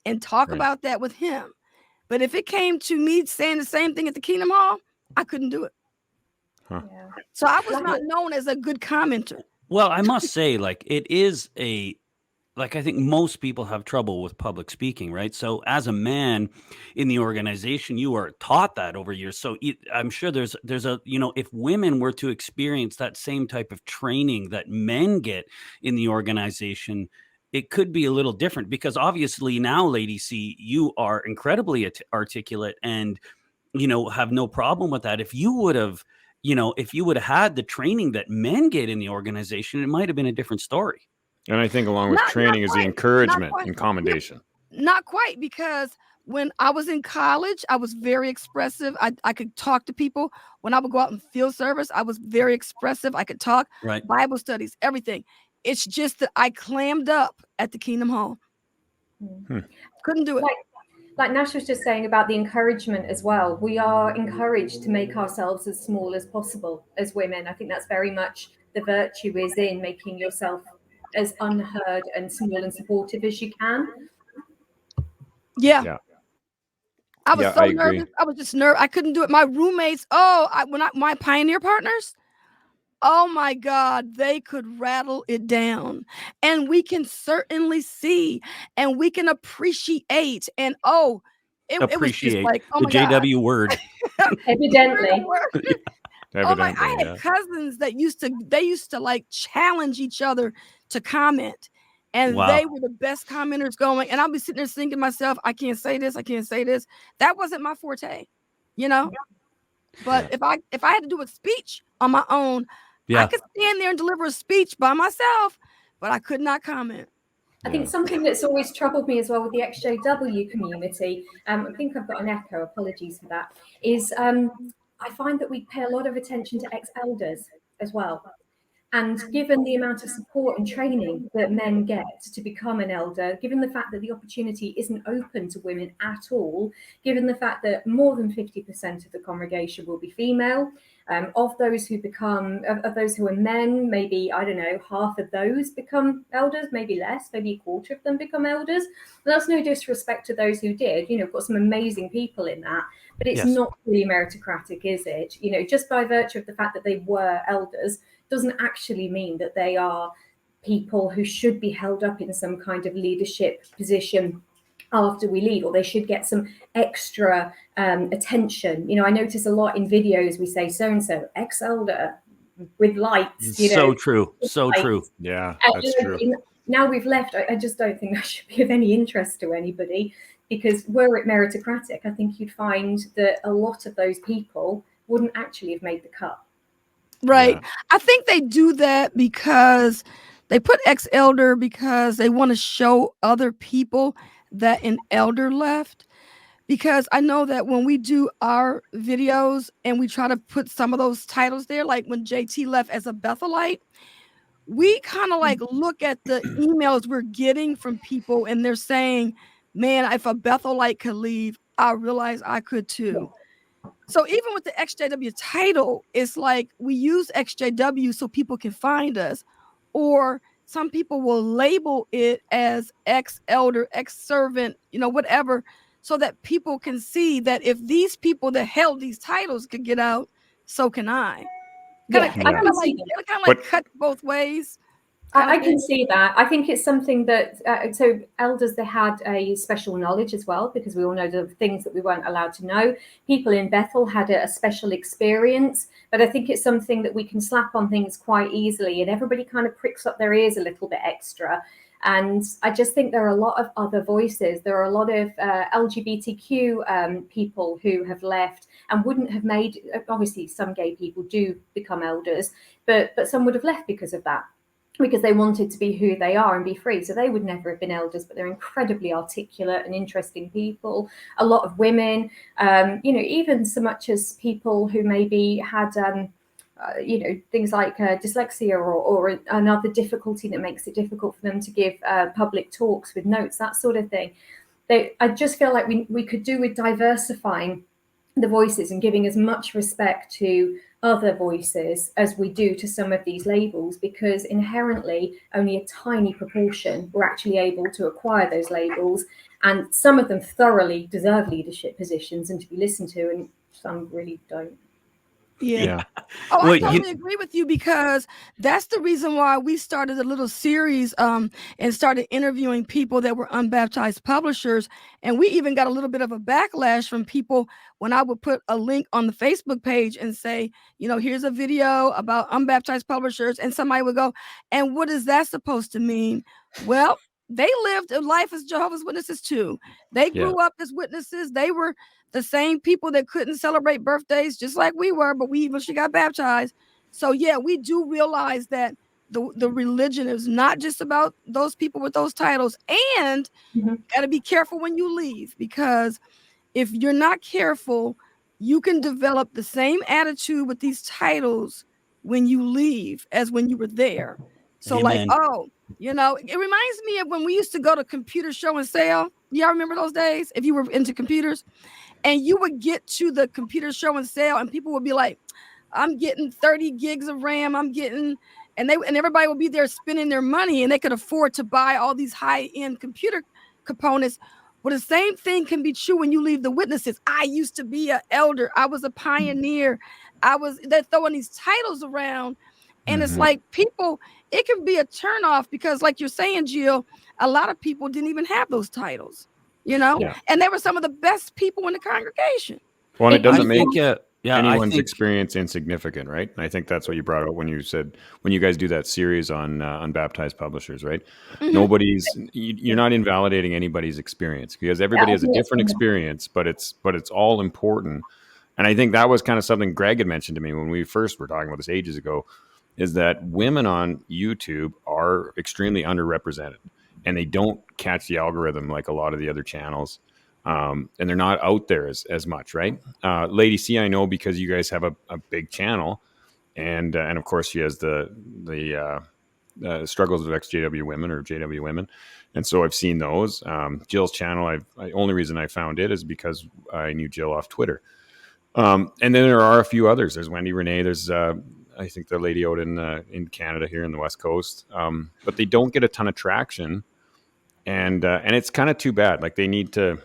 and talk about that with him. But if it came to me saying the same thing at the Kingdom Hall, I couldn't do it. Huh. Yeah. So I was not known as a good commenter. Well, I must say, it is I think most people have trouble with public speaking, right? So as a man in the organization, you are taught that over years. So I'm sure there's a, if women were to experience that same type of training that men get in the organization, it could be a little different, because obviously now, Lady C, you are incredibly articulate and, have no problem with that. If you would have, had the training that men get in the organization, it might have been a different story. And I think along with training is the encouragement and commendation. Not quite, because when I was in college, I was very expressive. I could talk to people. When I would go out in field service, I was very expressive. I could talk, Bible studies, everything. It's just that I clammed up at the Kingdom Hall. Couldn't do it. Like Nash was just saying about the encouragement as well. We are encouraged to make ourselves as small as possible as women. I think that's very much the virtue is in making yourself as unheard and small and supportive as you can. Yeah. I was so nervous. I was just nervous. I couldn't do it. My roommates, my pioneer partners, oh my God, they could rattle it down. And we can certainly see and we can appreciate. And it was just like, the JW word. Evidently. I had cousins that used to like challenge each other to comment. And they were the best commenters going. And I'll be sitting there thinking to myself, I can't say this. I can't say this. That wasn't my forte, But if I had to do a speech on my own, I could stand there and deliver a speech by myself, but I could not comment. I think something that's always troubled me as well with the XJW community, I think I've got an echo, apologies for that, is I find that we pay a lot of attention to ex-elders as well. And given the amount of support and training that men get to become an elder, given the fact that the opportunity isn't open to women at all, given the fact that more than 50% of the congregation will be female, of those who are men, maybe, I don't know, half of those become elders, maybe less, maybe a quarter of them become elders. And that's no disrespect to those who did. We've got some amazing people in that, but it's not really meritocratic, is it? Just by virtue of the fact that they were elders doesn't actually mean that they are people who should be held up in some kind of leadership position after we leave, or they should get some extra attention. I notice a lot in videos we say so-and-so ex-elder with lights. So true. Yeah, and, that's true. Now we've left, I just don't think that should be of any interest to anybody, because were it meritocratic, I think you'd find that a lot of those people wouldn't actually have made the cut. Right. Yeah. I think they do that because they put ex-elder because they want to show other people that an elder left. Because I know that when we do our videos and we try to put some of those titles there, like when JT left as a Bethelite, we kind of like look at the emails we're getting from people and they're saying, man, if a Bethelite could leave, I realize I could too. So even with the XJW title, it's like we use XJW so people can find us, or some people will label it as ex-elder, ex-servant, whatever, so that people can see that if these people that held these titles could get out, so can I. Kind of like cut both ways. I can see that. I think it's something that, so elders, they had a special knowledge as well, because we all know the things that we weren't allowed to know. People in Bethel had a special experience, but I think it's something that we can slap on things quite easily, and everybody kind of pricks up their ears a little bit extra. And I just think there are a lot of other voices. There are a lot of LGBTQ people who have left and wouldn't have made, obviously some gay people do become elders, but some would have left because of that, because they wanted to be who they are and be free. So they would never have been elders, but they're incredibly articulate and interesting people. A lot of women, even so much as people who maybe had, things like dyslexia or another difficulty that makes it difficult for them to give public talks with notes, that sort of thing. I just feel like we could do with diversifying the voices and giving as much respect to other voices as we do to some of these labels, because inherently only a tiny proportion were actually able to acquire those labels, and some of them thoroughly deserve leadership positions and to be listened to, and some really don't. Yeah. I totally agree with you, because that's the reason why we started a little series and started interviewing people that were unbaptized publishers. And we even got a little bit of a backlash from people when I would put a link on the Facebook page and say, here's a video about unbaptized publishers. And somebody would go, and what is that supposed to mean? Well, they lived a life as Jehovah's Witnesses too. They grew up as witnesses. They were the same people that couldn't celebrate birthdays just like we were, but we eventually got baptized. So yeah, we do realize that the religion is not just about those people with those titles, and got to be careful when you leave, because if you're not careful, you can develop the same attitude with these titles when you leave as when you were there. So Amen. It reminds me of when we used to go to computer show and sale. Y'all remember those days? If you were into computers, and you would get to the computer show and sale, and people would be like, I'm getting 30 gigs of RAM. I'm getting, and everybody would be there spending their money, and they could afford to buy all these high-end computer components. Well, the same thing can be true when you leave the witnesses. I used to be an elder. I was a pioneer. They're throwing these titles around. And it's like people, it can be a turnoff, because like you're saying, Jill, a lot of people didn't even have those titles, and they were some of the best people in the congregation. Well, and it doesn't make anyone's experience insignificant, right? And I think that's what you brought up when you said, when you guys do that series on unbaptized publishers, right? You're not invalidating anybody's experience, because everybody has a different experience, but it's all important. And I think that was kind of something Greg had mentioned to me when we first were talking about this ages ago, is that women on YouTube are extremely underrepresented. and they don't catch the algorithm like a lot of the other channels. And they're not out there as much, right? Lady C, I know because you guys have a big channel, and of course she has the struggles of XJW women or JW women, and so I've seen those. Jill's channel, only reason I found it is because I knew Jill off Twitter. And then there are a few others. There's Wendy Renee. There's I think the lady out in Canada here in the West Coast, but they don't get a ton of traction, and it's kind of too bad. Like they need to.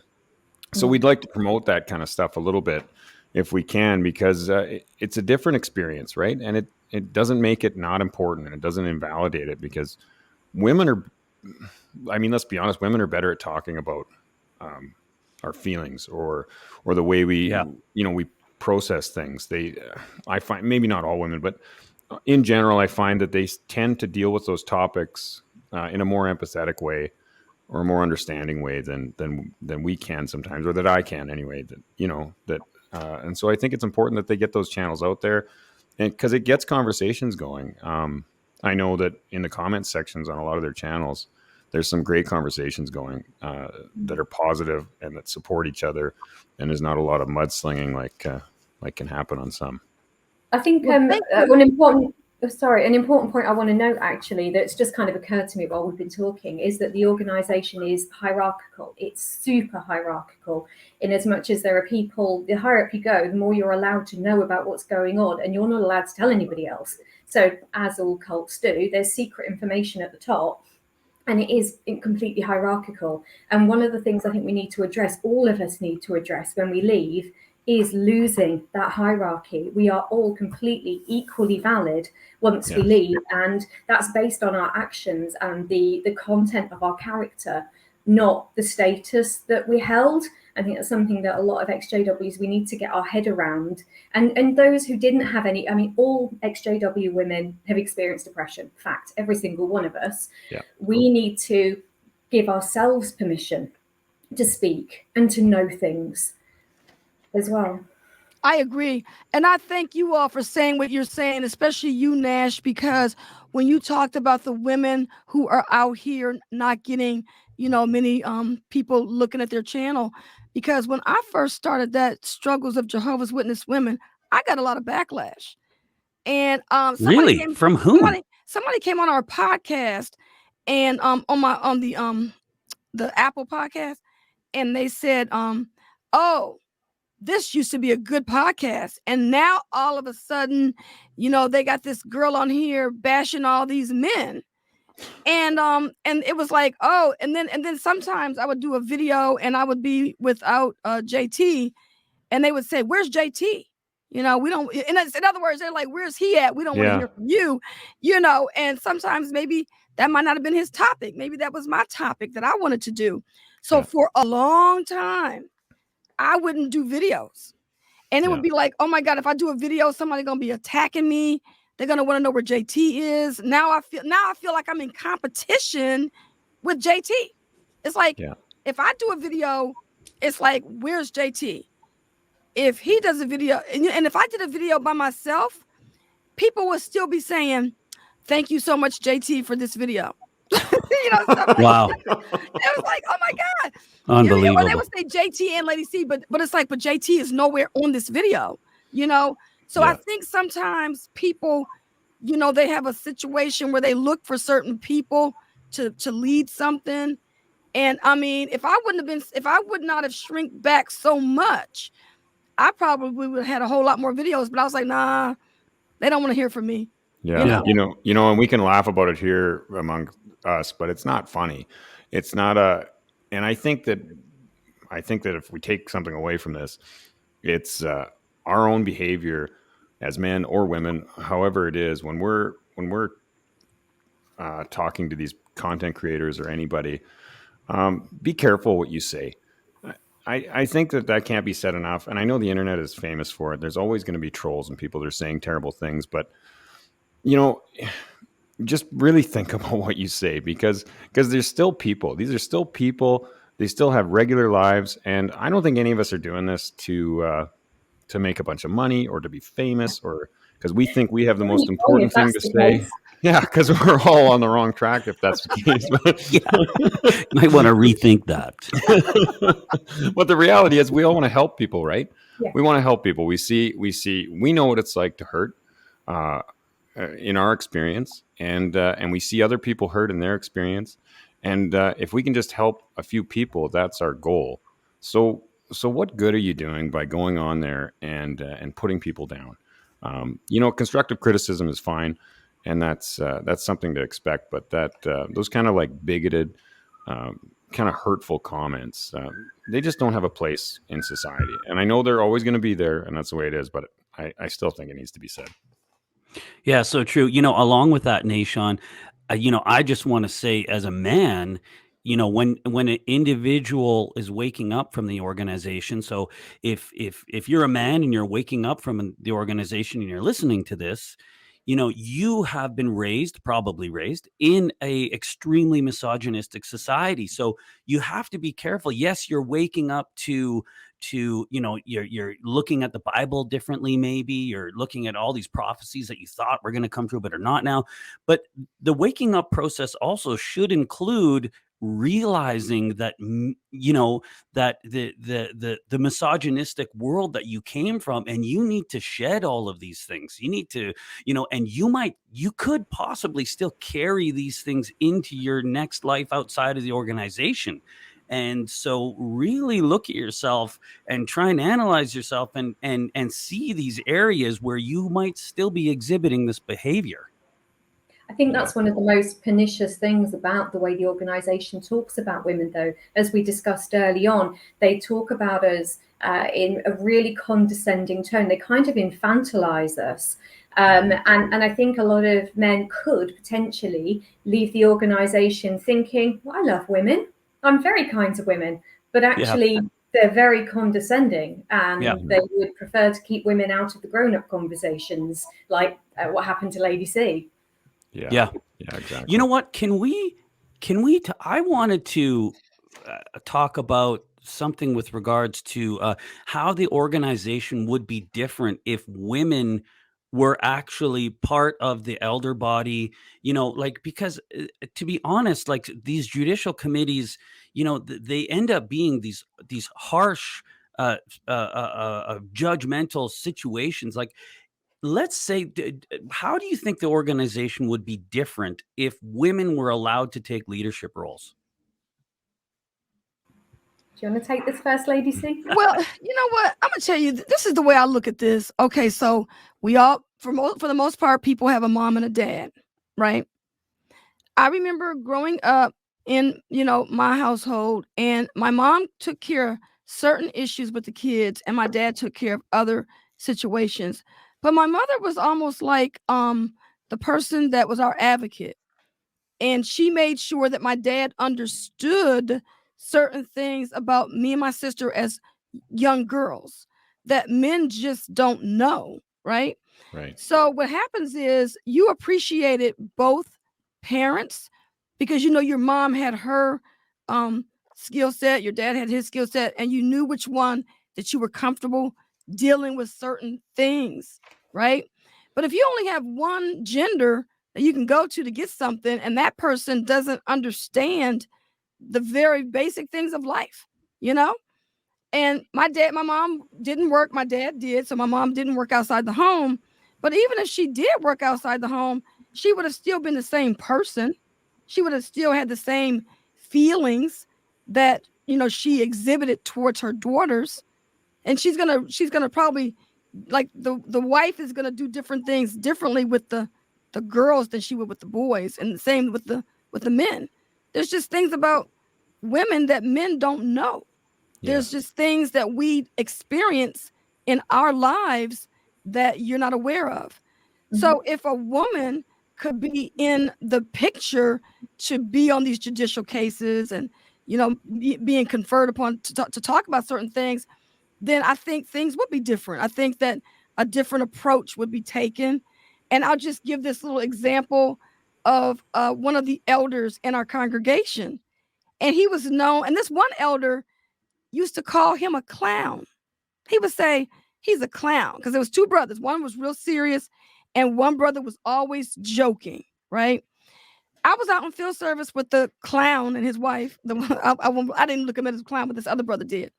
So we'd like to promote that kind of stuff a little bit if we can, because it's a different experience, right? And it doesn't make it not important, and it doesn't invalidate it, because women are, I mean, let's be honest, women are better at talking about our feelings or the way we, we process things. I find, maybe not all women, but in general, I find that they tend to deal with those topics in a more empathetic way, or a more understanding way than we can sometimes, or that I can anyway. And so I think it's important that they get those channels out there, and because it gets conversations going. I know that in the comment sections on a lot of their channels, there's some great conversations going that are positive and that support each other, and there's not a lot of mudslinging like can happen on some. I think an important point I want to note, actually, that's just kind of occurred to me while we've been talking, is that the organization is hierarchical. It's super hierarchical, in as much as there are people, the higher up you go, the more you're allowed to know about what's going on, and you're not allowed to tell anybody else. So as all cults do, there's secret information at the top, and it is completely hierarchical. And one of the things I think we need to address, all of us need to address when we leave, is losing that hierarchy. We are all completely equally valid once we leave, and that's based on our actions and the content of our character, not the status that we held. I think that's something that a lot of XJWs, we need to get our head around. And those who didn't have any, I mean, all XJW women have experienced depression. Fact, every single one of us. Yeah. We need to give ourselves permission to speak and to know things as well. I agree. And I thank you all for saying what you're saying, especially you, Nash, because when you talked about the women who are out here not getting, many people looking at their channel, because when I first started that Struggles of Jehovah's Witness Women, I got a lot of backlash. And really, from whom? Somebody came on our podcast, and on the Apple podcast, and they said, oh, this used to be a good podcast, and now all of a sudden, they got this girl on here bashing all these men, and it was like, oh, and then sometimes I would do a video and I would be without JT, and they would say, "Where's JT?" We don't. In other words, they're like, "Where's he at? We don't want to hear from you," And sometimes maybe that might not have been his topic. Maybe that was my topic that I wanted to do. So for a long time, I wouldn't do videos, and it would be like, oh my God, if I do a video, somebody's going to be attacking me. They're going to want to know where JT is. Now I feel like I'm in competition with JT. It's like, if I do a video, it's like, where's JT? If he does a video, and if I did a video by myself, people would still be saying, thank you so much, JT, for this video. Wow. It was like, oh my God. Unbelievable. They would say JT and Lady C, but it's like, but JT is nowhere on this video, So I think sometimes people, they have a situation where they look for certain people to lead something. And I mean, if I would not have shrink back so much, I probably would have had a whole lot more videos, but I was like, nah, they don't want to hear from me. Yeah. And we can laugh about it here among us, but it's not funny. It's not and I think that if we take something away from this, it's our own behavior as men or women, however it is, when we're talking to these content creators or anybody, be careful what you say. I think that can't be said enough. And I know the internet is famous for it. There's always going to be trolls and people that are saying terrible things, but just really think about what you say, because there's still people. These are still people. They still have regular lives. And I don't think any of us are doing this to make a bunch of money or to be famous or because we think we have the most If important thing to that's the say. case. Yeah, because we're all on the wrong track if that's the case. Yeah. You might want to rethink that. But the reality is we all want to help people, right? Yeah. We want to help people. We know what it's like to hurt in our experience, and we see other people hurt in their experience. And if we can just help a few people, that's our goal. So what good are you doing by going on there and putting people down? Constructive criticism is fine, and that's something to expect. But those kind of like bigoted, kind of hurtful comments, they just don't have a place in society. And I know they're always going to be there, and that's the way it is. But I still think it needs to be said. Yeah, so true. Along with that, Nashon, I just want to say, as a man, when an individual is waking up from the organization. So if you're a man and you're waking up from the organization and you're listening to this, you have been probably raised in a extremely misogynistic society. So you have to be careful. Yes, you're waking up to you're looking at the Bible differently. Maybe you're looking at all these prophecies that you thought were going to come true but are not now. But the waking up process also should include realizing that that the misogynistic world that you came from, and you need to shed all of these things. You need to and you could possibly still carry these things into your next life outside of the organization. And so really look at yourself and try and analyze yourself and see these areas where you might still be exhibiting this behavior. I think that's one of the most pernicious things about the way the organization talks about women, though. As we discussed early on, they talk about us in a really condescending tone. They kind of infantilize us. And I think a lot of men could potentially leave the organization thinking, well, I love women. I'm very kind to women. But actually, they're very condescending, and they would prefer to keep women out of the grown-up conversations, like what happened to Lady C. Yeah, exactly. You know what? Can we? I wanted to talk about something with regards to how the organization would be different if women were actually part of the elder body. Because to be honest, like these judicial committees, they end up being these harsh, judgmental situations. Like, let's say, how do you think the organization would be different if women were allowed to take leadership roles? Do you want to take this first, Lady C? Well, you know what? I'm gonna tell you. This is the way I look at this. Okay, so we all, for the most part, people have a mom and a dad, right? I remember growing up in my household, and my mom took care of certain issues with the kids, and my dad took care of other situations. But my mother was almost like the person that was our advocate, and she made sure that my dad understood certain things about me and my sister as young girls that men just don't know, right? Right. So what happens is you appreciated both parents because your mom had her skill set, your dad had his skill set, and you knew which one that you were comfortable dealing with certain things, right? But if you only have one gender that you can go to get something, and that person doesn't understand the very basic things of life, and my mom didn't work, my dad did, so my mom didn't work outside the home. But even if she did work outside the home, she would have still been the same person. She would have still had the same feelings that she exhibited towards her daughters. And she's gonna probably, like, the wife is gonna do different things differently with the girls than she would with the boys, and the same with the men. There's just things about women that men don't know. There's just things that we experience in our lives that you're not aware of. So if a woman could be in the picture to be on these judicial cases and being conferred upon to talk about certain things, then I think things would be different. I think that a different approach would be taken. And I'll just give this little example of one of the elders in our congregation. And he was known, and this one elder used to call him a clown. He would say he's a clown, because there was two brothers. One was real serious, and one brother was always joking, right? I was out in field service with the clown and his wife. I didn't look him at as a clown, but this other brother did.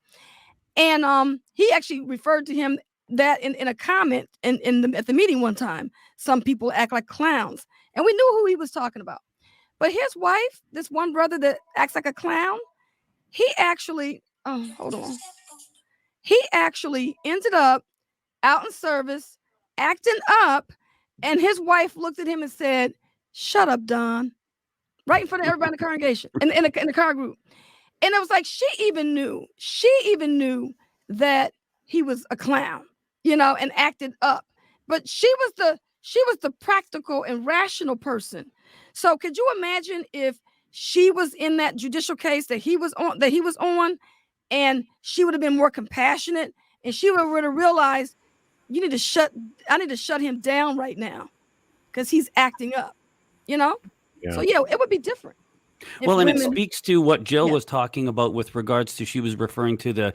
And he actually referred to him that in a comment at the meeting one time. Some people act like clowns, and we knew who he was talking about. But his wife, this one brother that acts like a clown, he actually, hold on. He actually ended up out in service, acting up, and his wife looked at him and said, "Shut up, Don," right in front of everybody in the congregation, in the car group. And it was like she even knew that he was a clown, and acted up. But she was the practical and rational person. So could you imagine if she was in that judicial case that he was on, and she would have been more compassionate, and she would have realized, I need to shut him down right now because he's acting up, Yeah. So yeah, it would be different. Well, and it speaks to what Jill was talking about with regards to, she was referring to the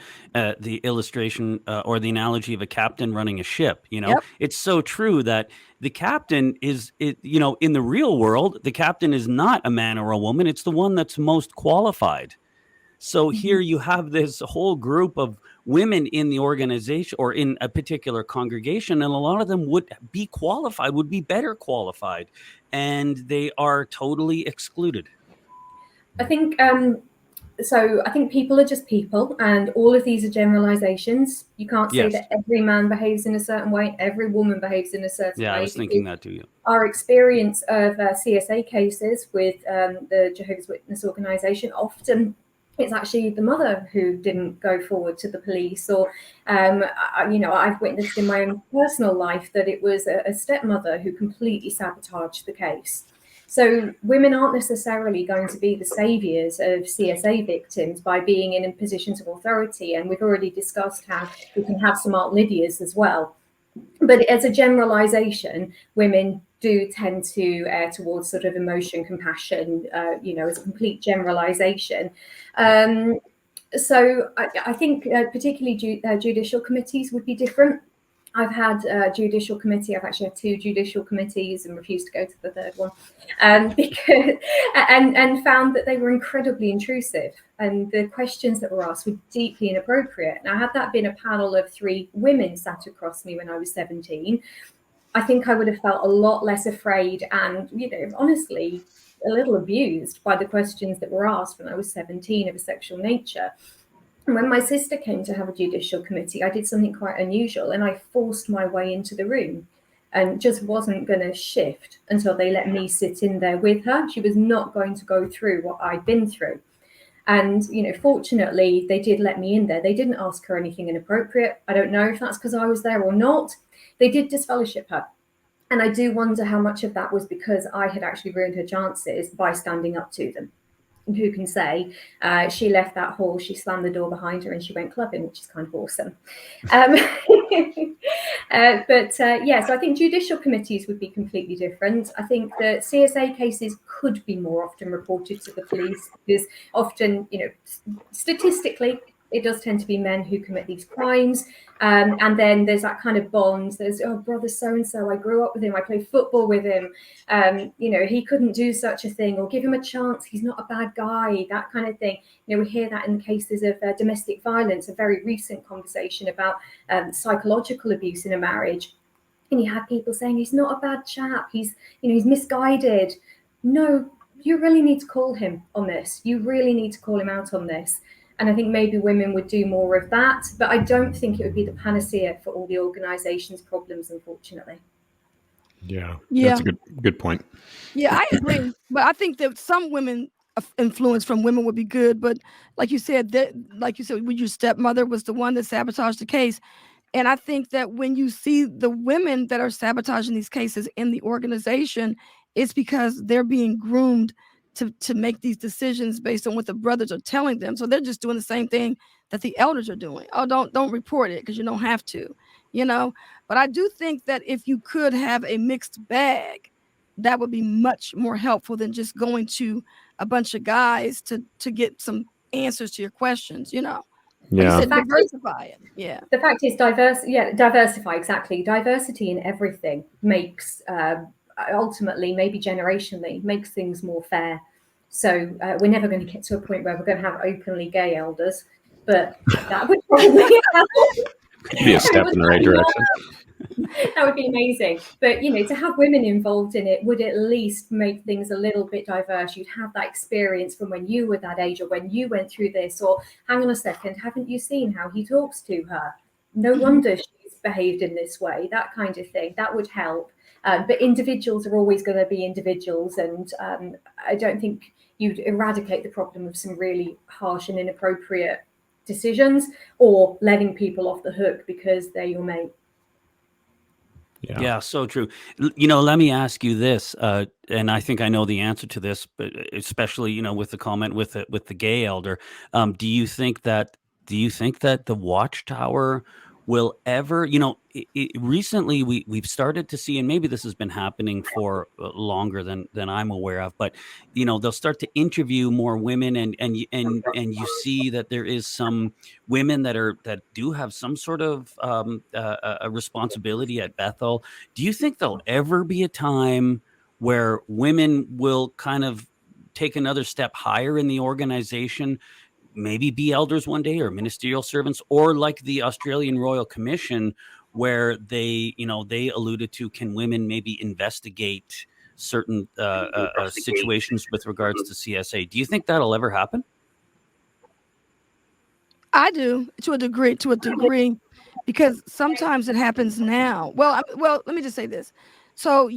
illustration or the analogy of a captain running a ship. Yep. It's so true that the captain is, in the real world, the captain is not a man or a woman. It's the one that's most qualified. So here you have this whole group of women in the organization or in a particular congregation, and a lot of them would be qualified, would be better qualified, and they are totally excluded. I think I think people are just people, and all of these are generalizations. You can't say that every man behaves in a certain way, every woman behaves in a certain way. Yeah, I was thinking that too. Our experience of CSA cases with the Jehovah's Witness organization, often it's actually the mother who didn't go forward to the police, or I've witnessed in my own personal life that it was a stepmother who completely sabotaged the case. So women aren't necessarily going to be the saviors of CSA victims by being in positions of authority. And we've already discussed how we can have some Aunt Lydias as well. But as a generalization, women do tend to err towards sort of emotion, compassion, as a complete generalization. So I think particularly judicial committees would be different. I've had a judicial committee. I've actually had 2 judicial committees and refused to go to the third one, because and found that they were incredibly intrusive, and the questions that were asked were deeply inappropriate. Now, had that been a panel of 3 women sat across me when I was 17, I think I would have felt a lot less afraid and, honestly, a little abused by the questions that were asked when I was 17 of a sexual nature. And when my sister came to have a judicial committee, I did something quite unusual, and I forced my way into the room and just wasn't going to shift until they let me sit in there with her. She was not going to go through what I'd been through. And, fortunately, they did let me in there. They didn't ask her anything inappropriate. I don't know if that's because I was there or not. They did disfellowship her. And I do wonder how much of that was because I had actually ruined her chances by standing up to them. Who can say? She left that hall, she slammed the door behind her, and she went clubbing, which is kind of awesome. So I think judicial committees would be completely different. I think that CSA cases could be more often reported to the police, because often, statistically, it does tend to be men who commit these crimes. And then there's that kind of bond. There's, brother so-and-so, I grew up with him, I played football with him. He couldn't do such a thing, or give him a chance, he's not a bad guy, that kind of thing. We hear that in cases of domestic violence, a very recent conversation about psychological abuse in a marriage. And you have people saying, he's not a bad chap, he's misguided. No, you really need to call him on this. You really need to call him out on this. And I think maybe women would do more of that, but I don't think it would be the panacea for all the organization's problems, unfortunately. Yeah. That's a good point. Yeah, I agree. But I think that some women influence from women would be good. But like you said, when your stepmother was the one that sabotaged the case. And I think that when you see the women that are sabotaging these cases in the organization, it's because they're being groomed to make these decisions based on what the brothers are telling them. So they're just doing the same thing that the elders are doing. Oh, don't report it because you don't have to, But I do think that if you could have a mixed bag, that would be much more helpful than just going to a bunch of guys to get some answers to your questions, Like you Yeah. said, The fact is- diversify it. Yeah. The fact is, diversify, exactly. Diversity in everything makes, ultimately, maybe generationally, makes things more fair. So we're never going to get to a point where we're going to have openly gay elders, but that would probably help. Be a step in the right direction. That would be amazing. But, to have women involved in it would at least make things a little bit diverse. You'd have that experience from when you were that age, or when you went through this, or hang on a second, haven't you seen how he talks to her? No wonder she's behaved in this way, that kind of thing. That would help. But individuals are always going to be individuals. And I don't think you'd eradicate the problem of some really harsh and inappropriate decisions, or letting people off the hook because they're your mate. Yeah, so true. Let me ask you this, and I think I know the answer to this, but especially with the comment with the gay elder. Do you think that the Watchtower will ever? Recently we've started to see, and maybe this has been happening for longer than I'm aware of, but they'll start to interview more women, and you see that there is some women that do have some sort of a responsibility at Bethel. Do you think there'll ever be a time where women will kind of take another step higher in the organization, maybe be elders one day, or ministerial servants, or like the Australian Royal Commission, where they alluded to, can women maybe investigate certain situations with regards to CSA? Do you think that'll ever happen? I do, to a degree, because sometimes it happens now. Well, let me just say this. So,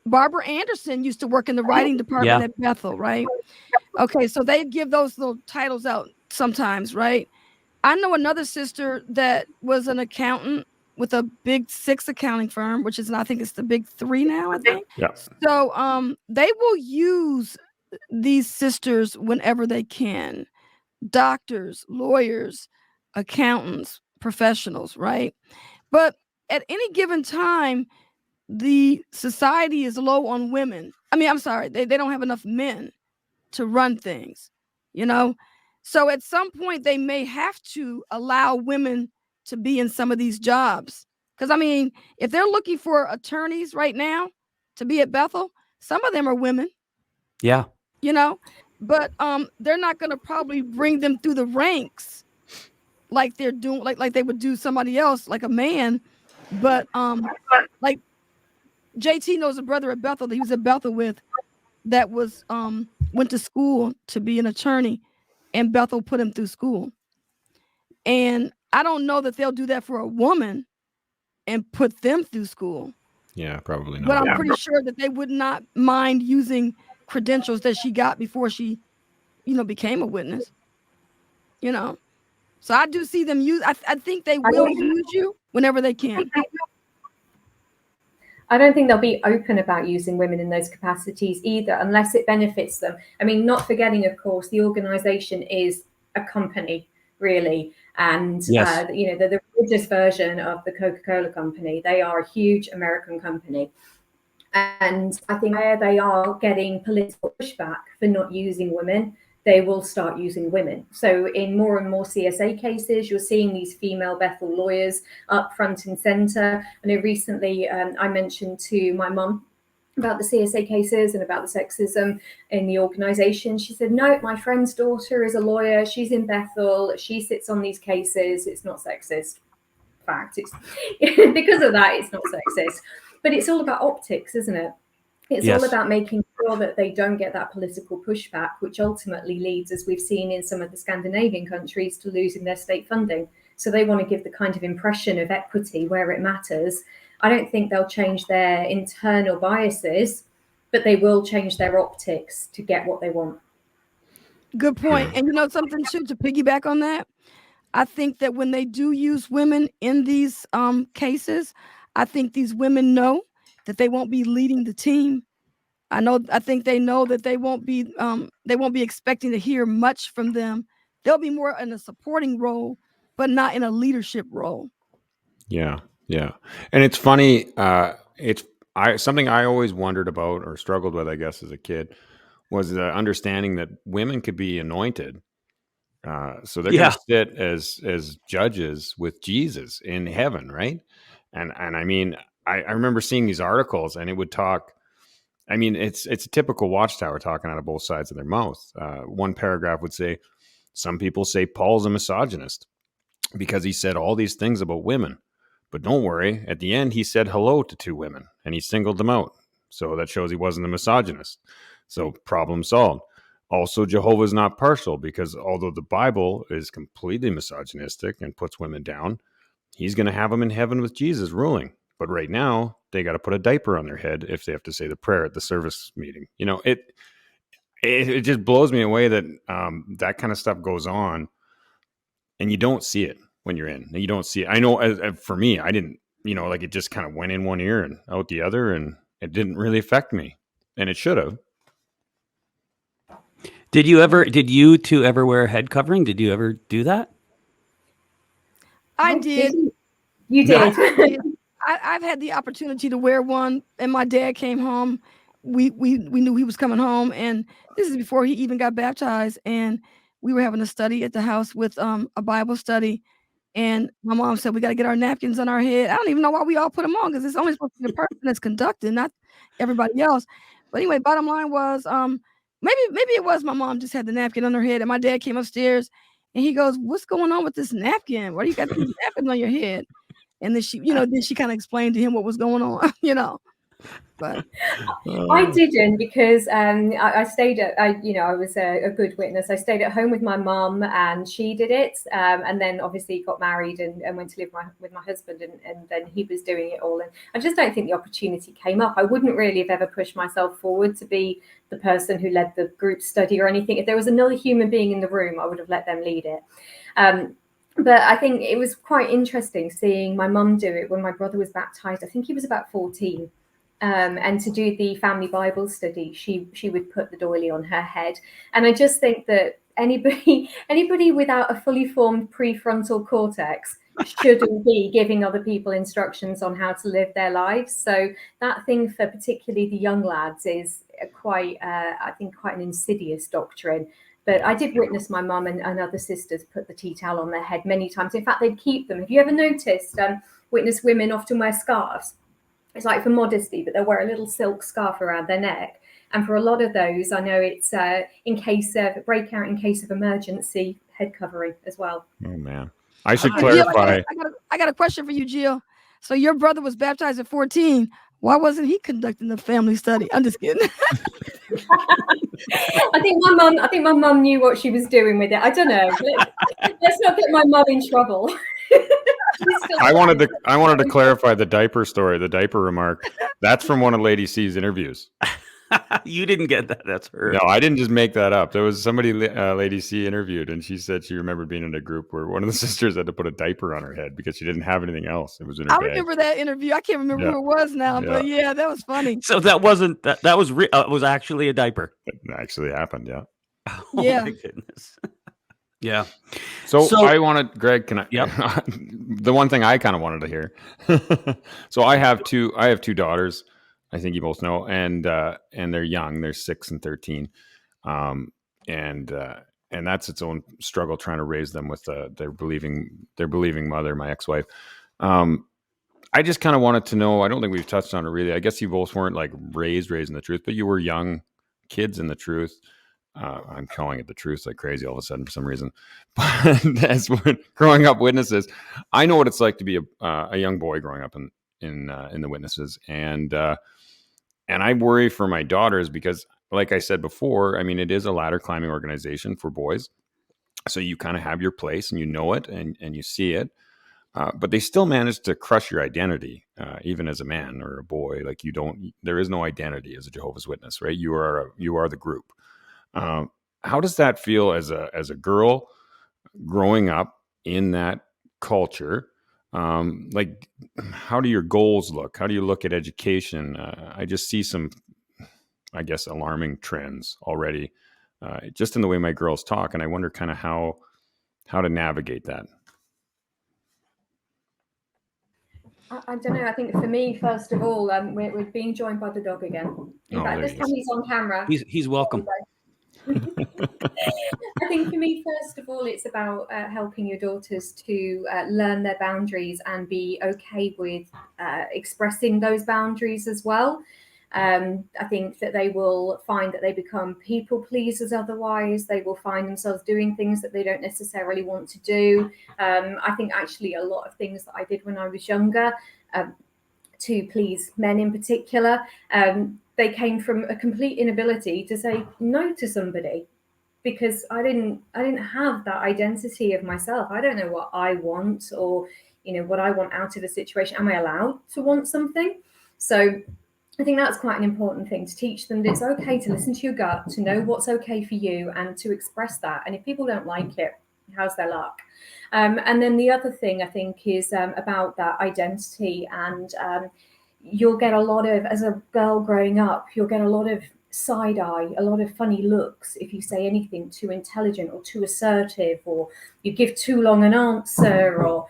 Barbara Anderson used to work in the writing department at Bethel, right? Okay, so they give those little titles out sometimes, right? I know another sister that was an accountant with a big 6 accounting firm, which is, I think it's the big 3 now, I think. Yeah. So, they will use these sisters whenever they can. Doctors, lawyers, accountants, professionals, right? But at any given time, the society is low on women. I mean, I'm sorry, they don't have enough men to run things, you know? So at some point, they may have to allow women to be in some of these jobs. Because, I mean, if they're looking for attorneys right now to be at Bethel, some of them are women. Yeah. But they're not going to probably bring them through the ranks like they're doing, like they would do somebody else, like a man. But like JT knows a brother at Bethel that he was at Bethel with, that was went to school to be an attorney, and Bethel put him through school. And I don't know that they'll do that for a woman and put them through school. Yeah, probably not. But I'm pretty sure that they would not mind using credentials that she got before she, became a witness. So I do see them use. I think they will use you whenever they can. I don't think they'll be open about using women in those capacities either, unless it benefits them. I mean, not forgetting, of course, the organization is a company, really. And, Yes. The religious version of the Coca-Cola company. They are a huge American company. And I think where they are getting political pushback for not using women, they will start using women. So in more and more CSA cases, you're seeing these female Bethel lawyers up front and center. I know recently I mentioned to my mum about the CSA cases and about the sexism in the organization. She said, no, my friend's daughter is a lawyer. She's in Bethel. She sits on these cases. It's not sexist. In fact, it's because of that, it's not sexist. But it's all about optics, isn't it? It's all about making sure that they don't get that political pushback, which ultimately leads, as we've seen in some of the Scandinavian countries, to losing their state funding. So they want to give the kind of impression of equity where it matters. I don't think they'll change their internal biases, but they will change their optics to get what they want. Good point. And something too, to piggyback on that, I think that when they do use women in these cases, I think these women know that they won't be leading the team. I think they know that they won't be expecting to hear much from them. They'll be more in a supporting role, but not in a leadership role. Yeah. And it's funny, something I always wondered about or struggled with, I guess, as a kid, was the understanding that women could be anointed So they're going to sit as judges with Jesus in heaven, right? And I mean, I remember seeing these articles, and it would talk. I mean, it's a typical Watchtower talking out of both sides of their mouth. One paragraph would say, some people say Paul's a misogynist because he said all these things about women. But don't worry, at the end, he said hello to 2 women, and he singled them out. So that shows he wasn't a misogynist. So problem solved. Also, Jehovah's not partial because although the Bible is completely misogynistic and puts women down, he's going to have them in heaven with Jesus ruling. But right now, they got to put a diaper on their head if they have to say the prayer at the service meeting. You know, it just blows me away that that kind of stuff goes on, and you don't see it when you're in. You don't see it. I know for me, I didn't, you know, like it just kind of went in one ear and out the other, and it didn't really affect me, and it should have. Did you two ever wear a head covering? Did you ever do that? I did. You did. I've had the opportunity to wear one, and my dad came home. We knew he was coming home, and this is before he even got baptized. And we were having a study at the house with a Bible study, and my mom said we got to get our napkins on our head. I don't even know why we all put them on because it's only supposed to be the person that's conducting, not everybody else. But anyway, bottom line was maybe it was my mom just had the napkin on her head, and my dad came upstairs, and he goes, "What's going on with this napkin? Why do you got these napkins on your head?" And then she kind of explained to him what was going on, But I didn't because I stayed at, I was a good witness. I stayed at home with my mum and she did it. And then obviously got married and went to live with my husband and then he was doing it all. And I just don't think the opportunity came up. I wouldn't really have ever pushed myself forward to be the person who led the group study or anything. If there was another human being in the room, I would have let them lead it. But I think it was quite interesting seeing my mum do it when my brother was baptized. I think he was about 14. And to do the family Bible study, she would put the doily on her head. And I just think that anybody without a fully formed prefrontal cortex shouldn't be giving other people instructions on how to live their lives. So that thing for particularly the young lads is quite an insidious doctrine. But I did witness my mum and other sisters put the tea towel on their head many times. In fact, they'd keep them. Have you ever noticed witness women often wear scarves? It's like for modesty, but they'll wear a little silk scarf around their neck. And for a lot of those, I know it's in case of breakout, in case of emergency, head covering as well. Oh, man. I should clarify. Jill, I got a question for you, Jill. So your brother was baptized at 14. Why wasn't he conducting the family study? I'm just kidding. I think my mum knew what she was doing with it. I don't know. Let's not get my mum in trouble. I wanted to clarify the diaper story, the diaper remark. That's from one of Lady C's interviews. You didn't get that. That's her. No, I didn't just make that up. There was somebody Lady C interviewed, and she said she remembered being in a group where one of the sisters had to put a diaper on her head because she didn't have anything else. It was in her bag. I remember that interview. I can't remember who it was now, but yeah, that was funny. So that wasn't that. That was actually a diaper. It actually happened. Yeah. Oh, yeah. My goodness. Yeah. So I wanted, Greg, can I? Yep. The one thing I kind of wanted to hear. So I have two daughters. I think you both know, and they're young. They're 6 and 13, and that's its own struggle trying to raise them with their believing mother, my ex-wife. I just kind of wanted to know. I don't think we've touched on it really. I guess you both weren't like raised in the truth, but you were young kids in the truth. I'm calling it the truth like crazy all of a sudden for some reason. But as we're growing up witnesses, I know what it's like to be a young boy growing up in the witnesses, and I worry for my daughters because, like I said before, I mean, it is a ladder climbing organization for boys, so you kind of have your place and you know it and you see it, but they still manage to crush your identity, even as a man or a boy. Like there is no identity as a Jehovah's Witness, right? You are the group. How does that feel as a girl growing up in that culture? Like, how do your goals look? How do you look at education? I just see some, I guess, alarming trends already, just in the way my girls talk. And I wonder kind of how to navigate that. I don't know. I think for me, first of all, we're being joined by the dog again. In fact, this time he's on camera. He's welcome. I think for me, first of all, it's about helping your daughters to learn their boundaries and be okay with expressing those boundaries as well. I think that they will find that they become people pleasers otherwise. They will find themselves doing things that they don't necessarily want to do. I think actually a lot of things that I did when I was younger, to please men in particular, they came from a complete inability to say no to somebody, because I didn't have that identity of myself. I don't know what I want, or what I want out of a situation. Am I allowed to want something? So I think that's quite an important thing, to teach them that it's okay to listen to your gut, to know what's okay for you, and to express that. And if people don't like it, how's their luck? And then the other thing I think is about that identity. And you'll get a lot of, as a girl growing up, you'll get a lot of side eye, a lot of funny looks if you say anything too intelligent or too assertive, or you give too long an answer, or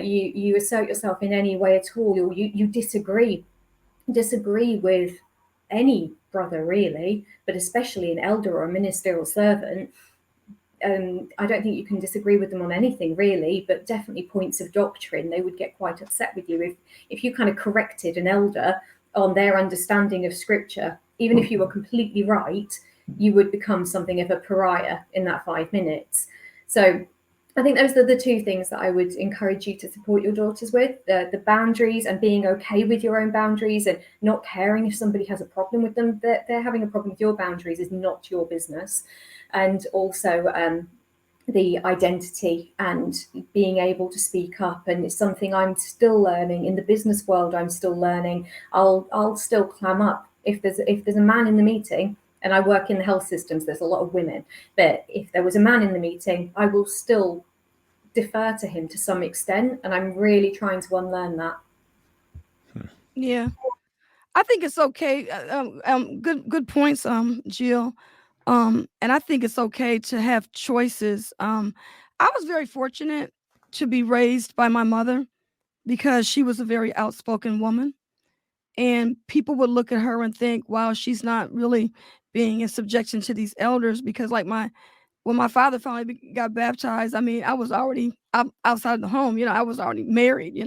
you assert yourself in any way at all, or you disagree with any brother really, but especially an elder or a ministerial servant. I don't think you can disagree with them on anything really, but definitely points of doctrine. They would get quite upset with you if you kind of corrected an elder on their understanding of scripture. Even if you were completely right, you would become something of a pariah in that 5 minutes. So I think those are the two things that I would encourage you to support your daughters with: the boundaries, and being okay with your own boundaries, and not caring if somebody has a problem with them. They're having a problem with your boundaries is not your business. And also the identity and being able to speak up. And it's something I'm still learning in the business world. I'm still learning. I'll still clam up if there's a man in the meeting. And I work in the health systems, there's a lot of women. But if there was a man in the meeting, I will still defer to him to some extent. And I'm really trying to unlearn that. Yeah, I think it's okay. Good points, Jill. And I think it's okay to have choices. I was very fortunate to be raised by my mother, because she was a very outspoken woman. And people would look at her and think, wow, she's not really being in subjection to these elders. Because like when my father finally got baptized, I mean, I was already outside the home, I was already married,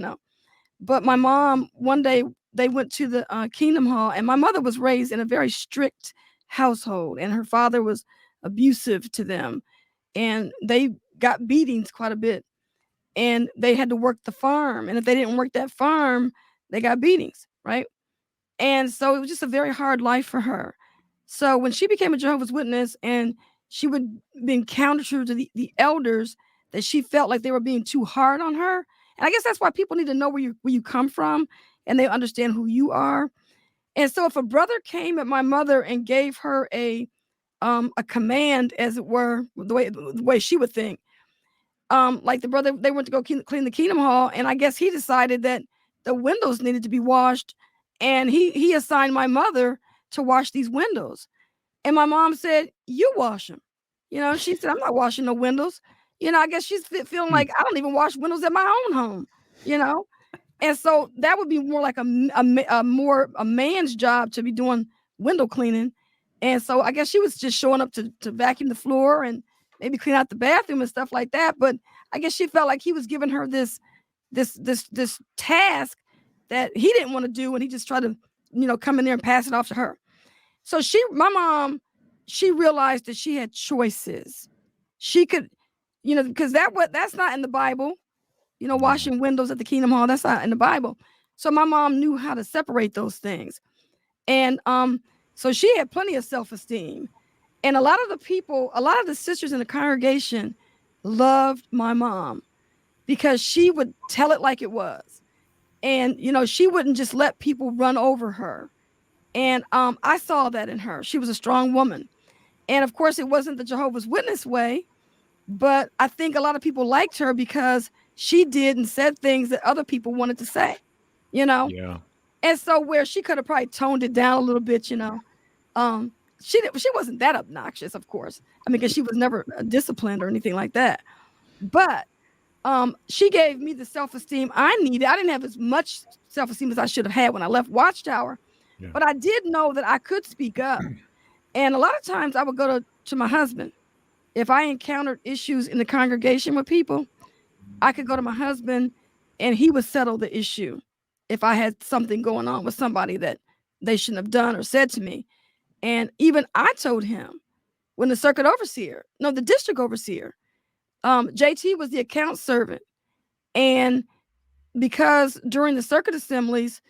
but my mom, one day they went to the Kingdom Hall, and my mother was raised in a very strict household, and her father was abusive to them, and they got beatings quite a bit, and they had to work the farm, and if they didn't work that farm, they got beatings, right? And so it was just a very hard life for her. So when she became a Jehovah's Witness, and she would be encountered to the elders, that she felt like they were being too hard on her. And I guess that's why people need to know where you come from, and they understand who you are. And so if a brother came at my mother and gave her a command, as it were, the way she would think, like the brother, they went to go clean the Kingdom Hall, and I guess he decided that the windows needed to be washed, and he assigned my mother to wash these windows. And my mom said, "You wash them." She said, "I'm not washing no windows." I guess she's feeling like, I don't even wash windows at my own home. You know, and so that would be more like a man's job to be doing window cleaning. And so I guess she was just showing up to vacuum the floor and maybe clean out the bathroom and stuff like that. But I guess she felt like he was giving her this task that he didn't want to do, and he just tried to, come in there and pass it off to her. So my mom, she realized that she had choices. She could, because that's not in the Bible. Washing windows at the Kingdom Hall, that's not in the Bible. So my mom knew how to separate those things. And so she had plenty of self-esteem. And a lot of the sisters in the congregation loved my mom, because she would tell it like it was. And, she wouldn't just let people run over her. And I saw that in her. She was a strong woman. And of course, it wasn't the Jehovah's Witness way, but I think a lot of people liked her because she did and said things that other people wanted to say, Yeah. And so where she could have probably toned it down a little bit, she wasn't that obnoxious, of course. I mean, because she was never disciplined or anything like that. But she gave me the self-esteem I needed. I didn't have as much self-esteem as I should have had when I left Watchtower, but I did know that I could speak up. And a lot of times I would go to my husband If I encountered issues in the congregation with people, I could go to my husband and he would settle the issue if I had something going on with somebody that they shouldn't have done or said to me. And even I told him when the the district overseer, JT was the account servant. And because during the circuit assemblies,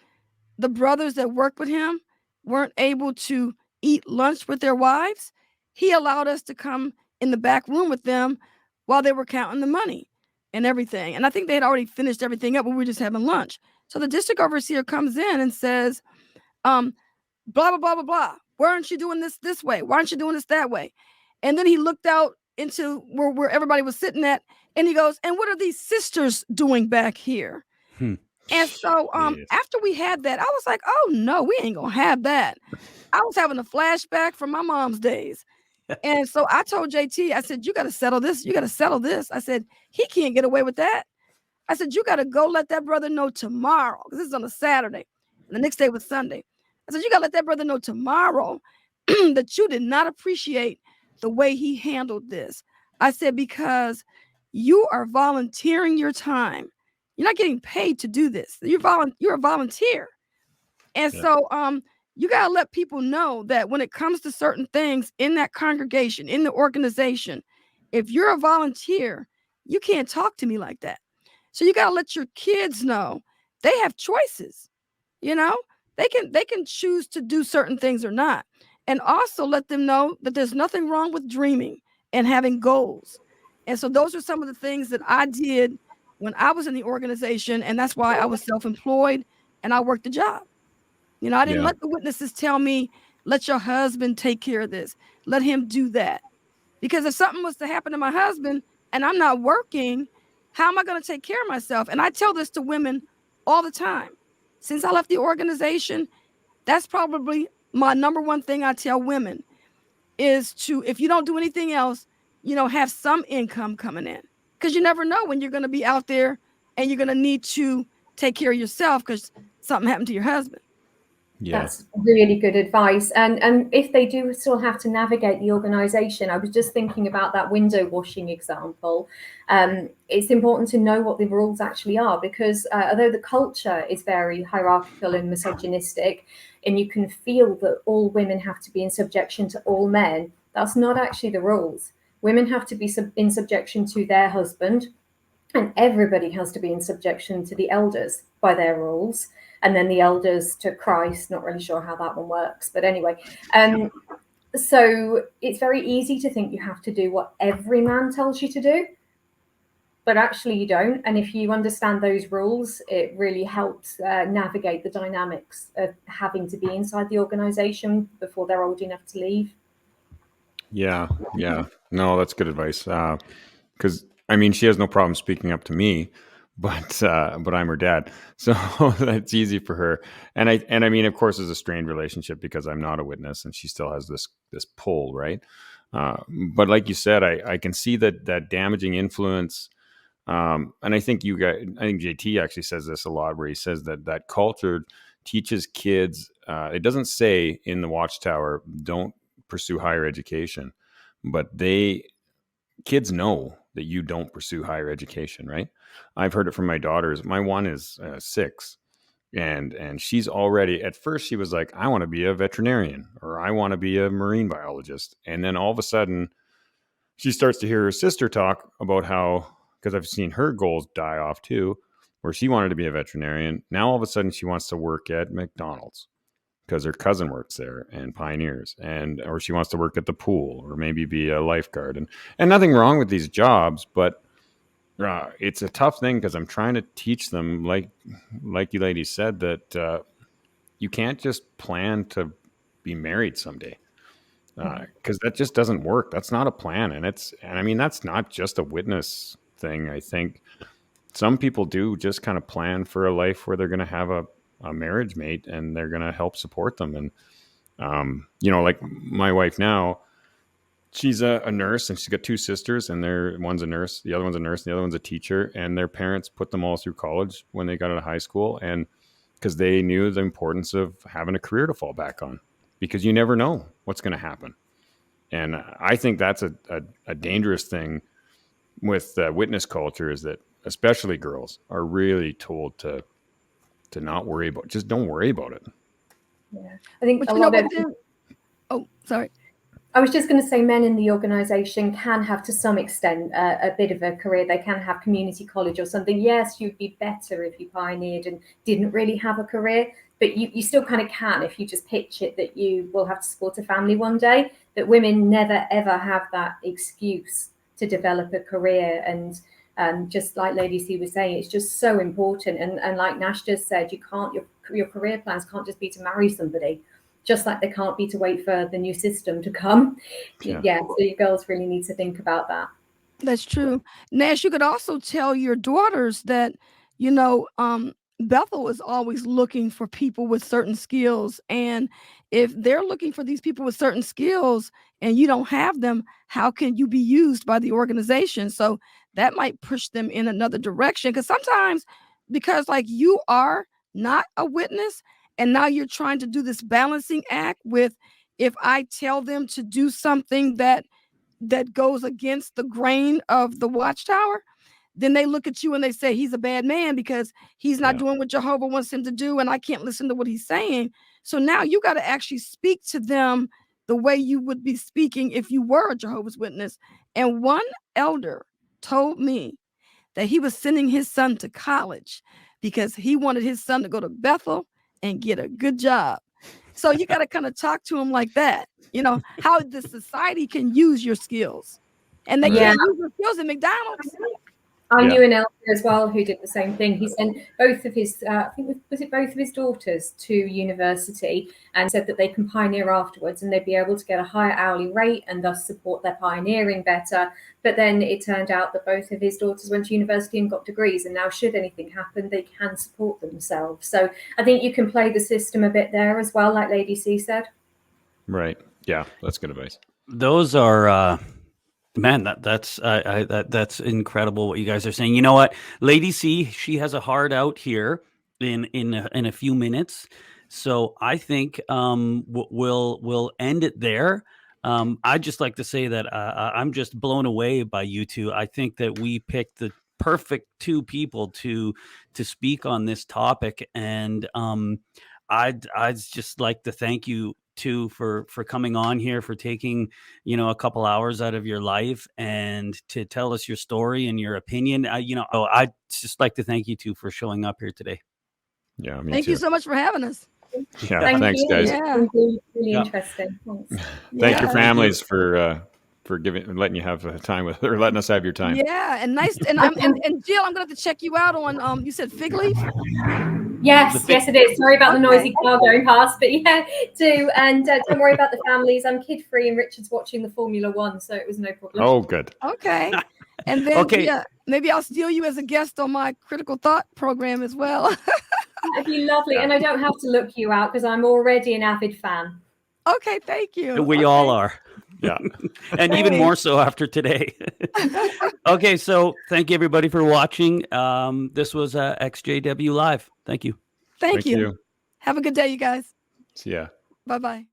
the brothers that worked with him weren't able to eat lunch with their wives, he allowed us to come in the back room with them while they were counting the money and everything. And I think they had already finished everything up, but we were just having lunch. So the district overseer comes in and says, blah, blah, blah, blah, blah. Why aren't you doing this way? Why aren't you doing this that way? And then he looked out into where everybody was sitting at, and he goes, and what are these sisters doing back here? And so Yes. after we had that, I was like, oh no, we ain't gonna have that. I was having a flashback from my mom's days. And so I told JT, I said, you got to settle this. You got to settle this. I said, he can't get away with that. I said, you got to go let that brother know tomorrow. Because this is on a Saturday. And the next day was Sunday. I said, you got to let that brother know tomorrow that you did not appreciate the way he handled this. I said, because you are volunteering your time. You're not getting paid to do this. You're a volunteer. And so you got to let people know that when it comes to certain things in that congregation, in the organization, if you're a volunteer, you can't talk to me like that. So you got to let your kids know they have choices. You know, they can choose to do certain things or not. And also let them know that there's nothing wrong with dreaming and having goals. And so those are some of the things that I did when I was in the organization. And that's why I was self-employed and I worked the job. You know, I didn't let the witnesses tell me, let your husband take care of this. Let him do that. Because if something was to happen to my husband and I'm not working, how am I going to take care of myself? And I tell this to women all the time. Since I left the organization, that's probably my number one thing I tell women is to, if you don't do anything else, you know, have some income coming in. Because you never know when you're going to be out there and you're going to need to take care of yourself because something happened to your husband. Yeah. That's really good advice. And if they do still have to navigate the organization, I was just thinking about that window washing example. It's important to know what the rules actually are, because although the culture is very hierarchical and misogynistic, and you can feel that all women have to be in subjection to all men, that's not actually the rules. Women have to be in subjection to their husband, and everybody has to be in subjection to the elders by their rules. And then the elders to Christ. Not really sure how that one works, but anyway. So it's very easy to think you have to do what every man tells you to do, but actually you don't. And if you understand those rules, it really helps navigate the dynamics of having to be inside the organization before they're old enough to leave. Yeah. No, that's good advice. Because I mean, she has no problem speaking up to me, but I'm her dad, so that's easy for her. And I mean, of course, it's a strained relationship because I'm not a witness, and she still has this pull, right? But like you said, I can see that damaging influence. And I think I think JT actually says this a lot, where he says that culture teaches kids. It doesn't say in the Watchtower, don't pursue higher education, but kids know that you don't pursue higher education, right? I've heard it from my daughters. My one is 6, and she's already, at first she was like, I want to be a veterinarian, or I want to be a marine biologist. And then all of a sudden she starts to hear her sister talk about how, because I've seen her goals die off too, where she wanted to be a veterinarian. Now all of a sudden she wants to work at McDonald's because her cousin works there, and Pioneers, or she wants to work at the pool, or maybe be a lifeguard. And nothing wrong with these jobs, but it's a tough thing because I'm trying to teach them, like you ladies said, that you can't just plan to be married someday, because that just doesn't work. That's not a plan, and I mean, that's not just a witness thing. I think some people do just kind of plan for a life where they're going to have a marriage mate, and they're going to help support them. And you know, like my wife now, she's a nurse, and she's got 2 sisters, and one's a nurse, the other one's a nurse, and the other one's a teacher. And their parents put them all through college when they got out of high school, and because they knew the importance of having a career to fall back on, because you never know what's going to happen. And I think that's a dangerous thing with witness culture, is that especially girls are really told to not worry about, just don't worry about it. Yeah, I think But a you know lot what? of. Then, oh, sorry. I was just going to say, men in the organisation can have, to some extent, a bit of a career. They can have community college or something. Yes, you'd be better if you pioneered and didn't really have a career, but you still kind of can if you just pitch it that you will have to support a family one day. That women never, ever have that excuse to develop a career. And just like Lady C was saying, it's just so important. And like Nash just said, you can't, your career plans can't just be to marry somebody. Just like they can't be to wait for the new system to come. Yeah, so you girls really need to think about that. That's true. Nash, you could also tell your daughters that, Bethel is always looking for people with certain skills. And if they're looking for these people with certain skills and you don't have them, how can you be used by the organization? So that might push them in another direction. Because sometimes, because like you are not a witness, and now you're trying to do this balancing act with, if I tell them to do something that goes against the grain of the Watchtower, then they look at you and they say he's a bad man because he's not doing what Jehovah wants him to do, and I can't listen to what he's saying. So now you got to actually speak to them the way you would be speaking if you were a Jehovah's Witness. And one elder told me that he was sending his son to college because he wanted his son to go to Bethel and get a good job. So you got to kind of talk to him like that, how the society can use your skills. And they can't use your skills at McDonald's. I knew an elder as well who did the same thing. He sent both of his, I think, was it both of his daughters to university, and said that they can pioneer afterwards and they'd be able to get a higher hourly rate and thus support their pioneering better. But then it turned out that both of his daughters went to university and got degrees, and now should anything happen, they can support themselves. So I think you can play the system a bit there as well, like Lady C said. Right. Yeah, that's good advice. Those are... Man, that's incredible what you guys are saying. You know what, Lady C, she has a hard out here in a few minutes, so I think we'll end it there. I'd just like to say that I'm just blown away by you two. I think that we picked the perfect two people to speak on this topic, and I'd just like to thank you too for coming on here, for taking a couple hours out of your life and to tell us your story and your opinion. I'd just like to thank you two for showing up here today. Yeah, me Thank too. you so much for having us. Yeah, Thanks, guys. Yeah. Really interesting. Thanks. Thank your families for letting you have time with, or letting us have your time. Yeah, and nice. And Jill, I'm gonna have to check you out on. You said Fig Leaf. Yes, it is. Sorry about the noisy car going past, but yeah, do. And don't worry about the families. I'm kid free, and Richard's watching the Formula One, so it was no problem. Oh, good. Okay. And then maybe I'll steal you as a guest on my Critical Thought program as well. That'd be lovely. And I don't have to look you out because I'm already an avid fan. Okay, thank you. We all are. Yeah. And even more so after today. Okay, so thank you everybody for watching. This was EXJW Live. Thank you. Thank you. Have a good day, you guys. See ya. Bye-bye.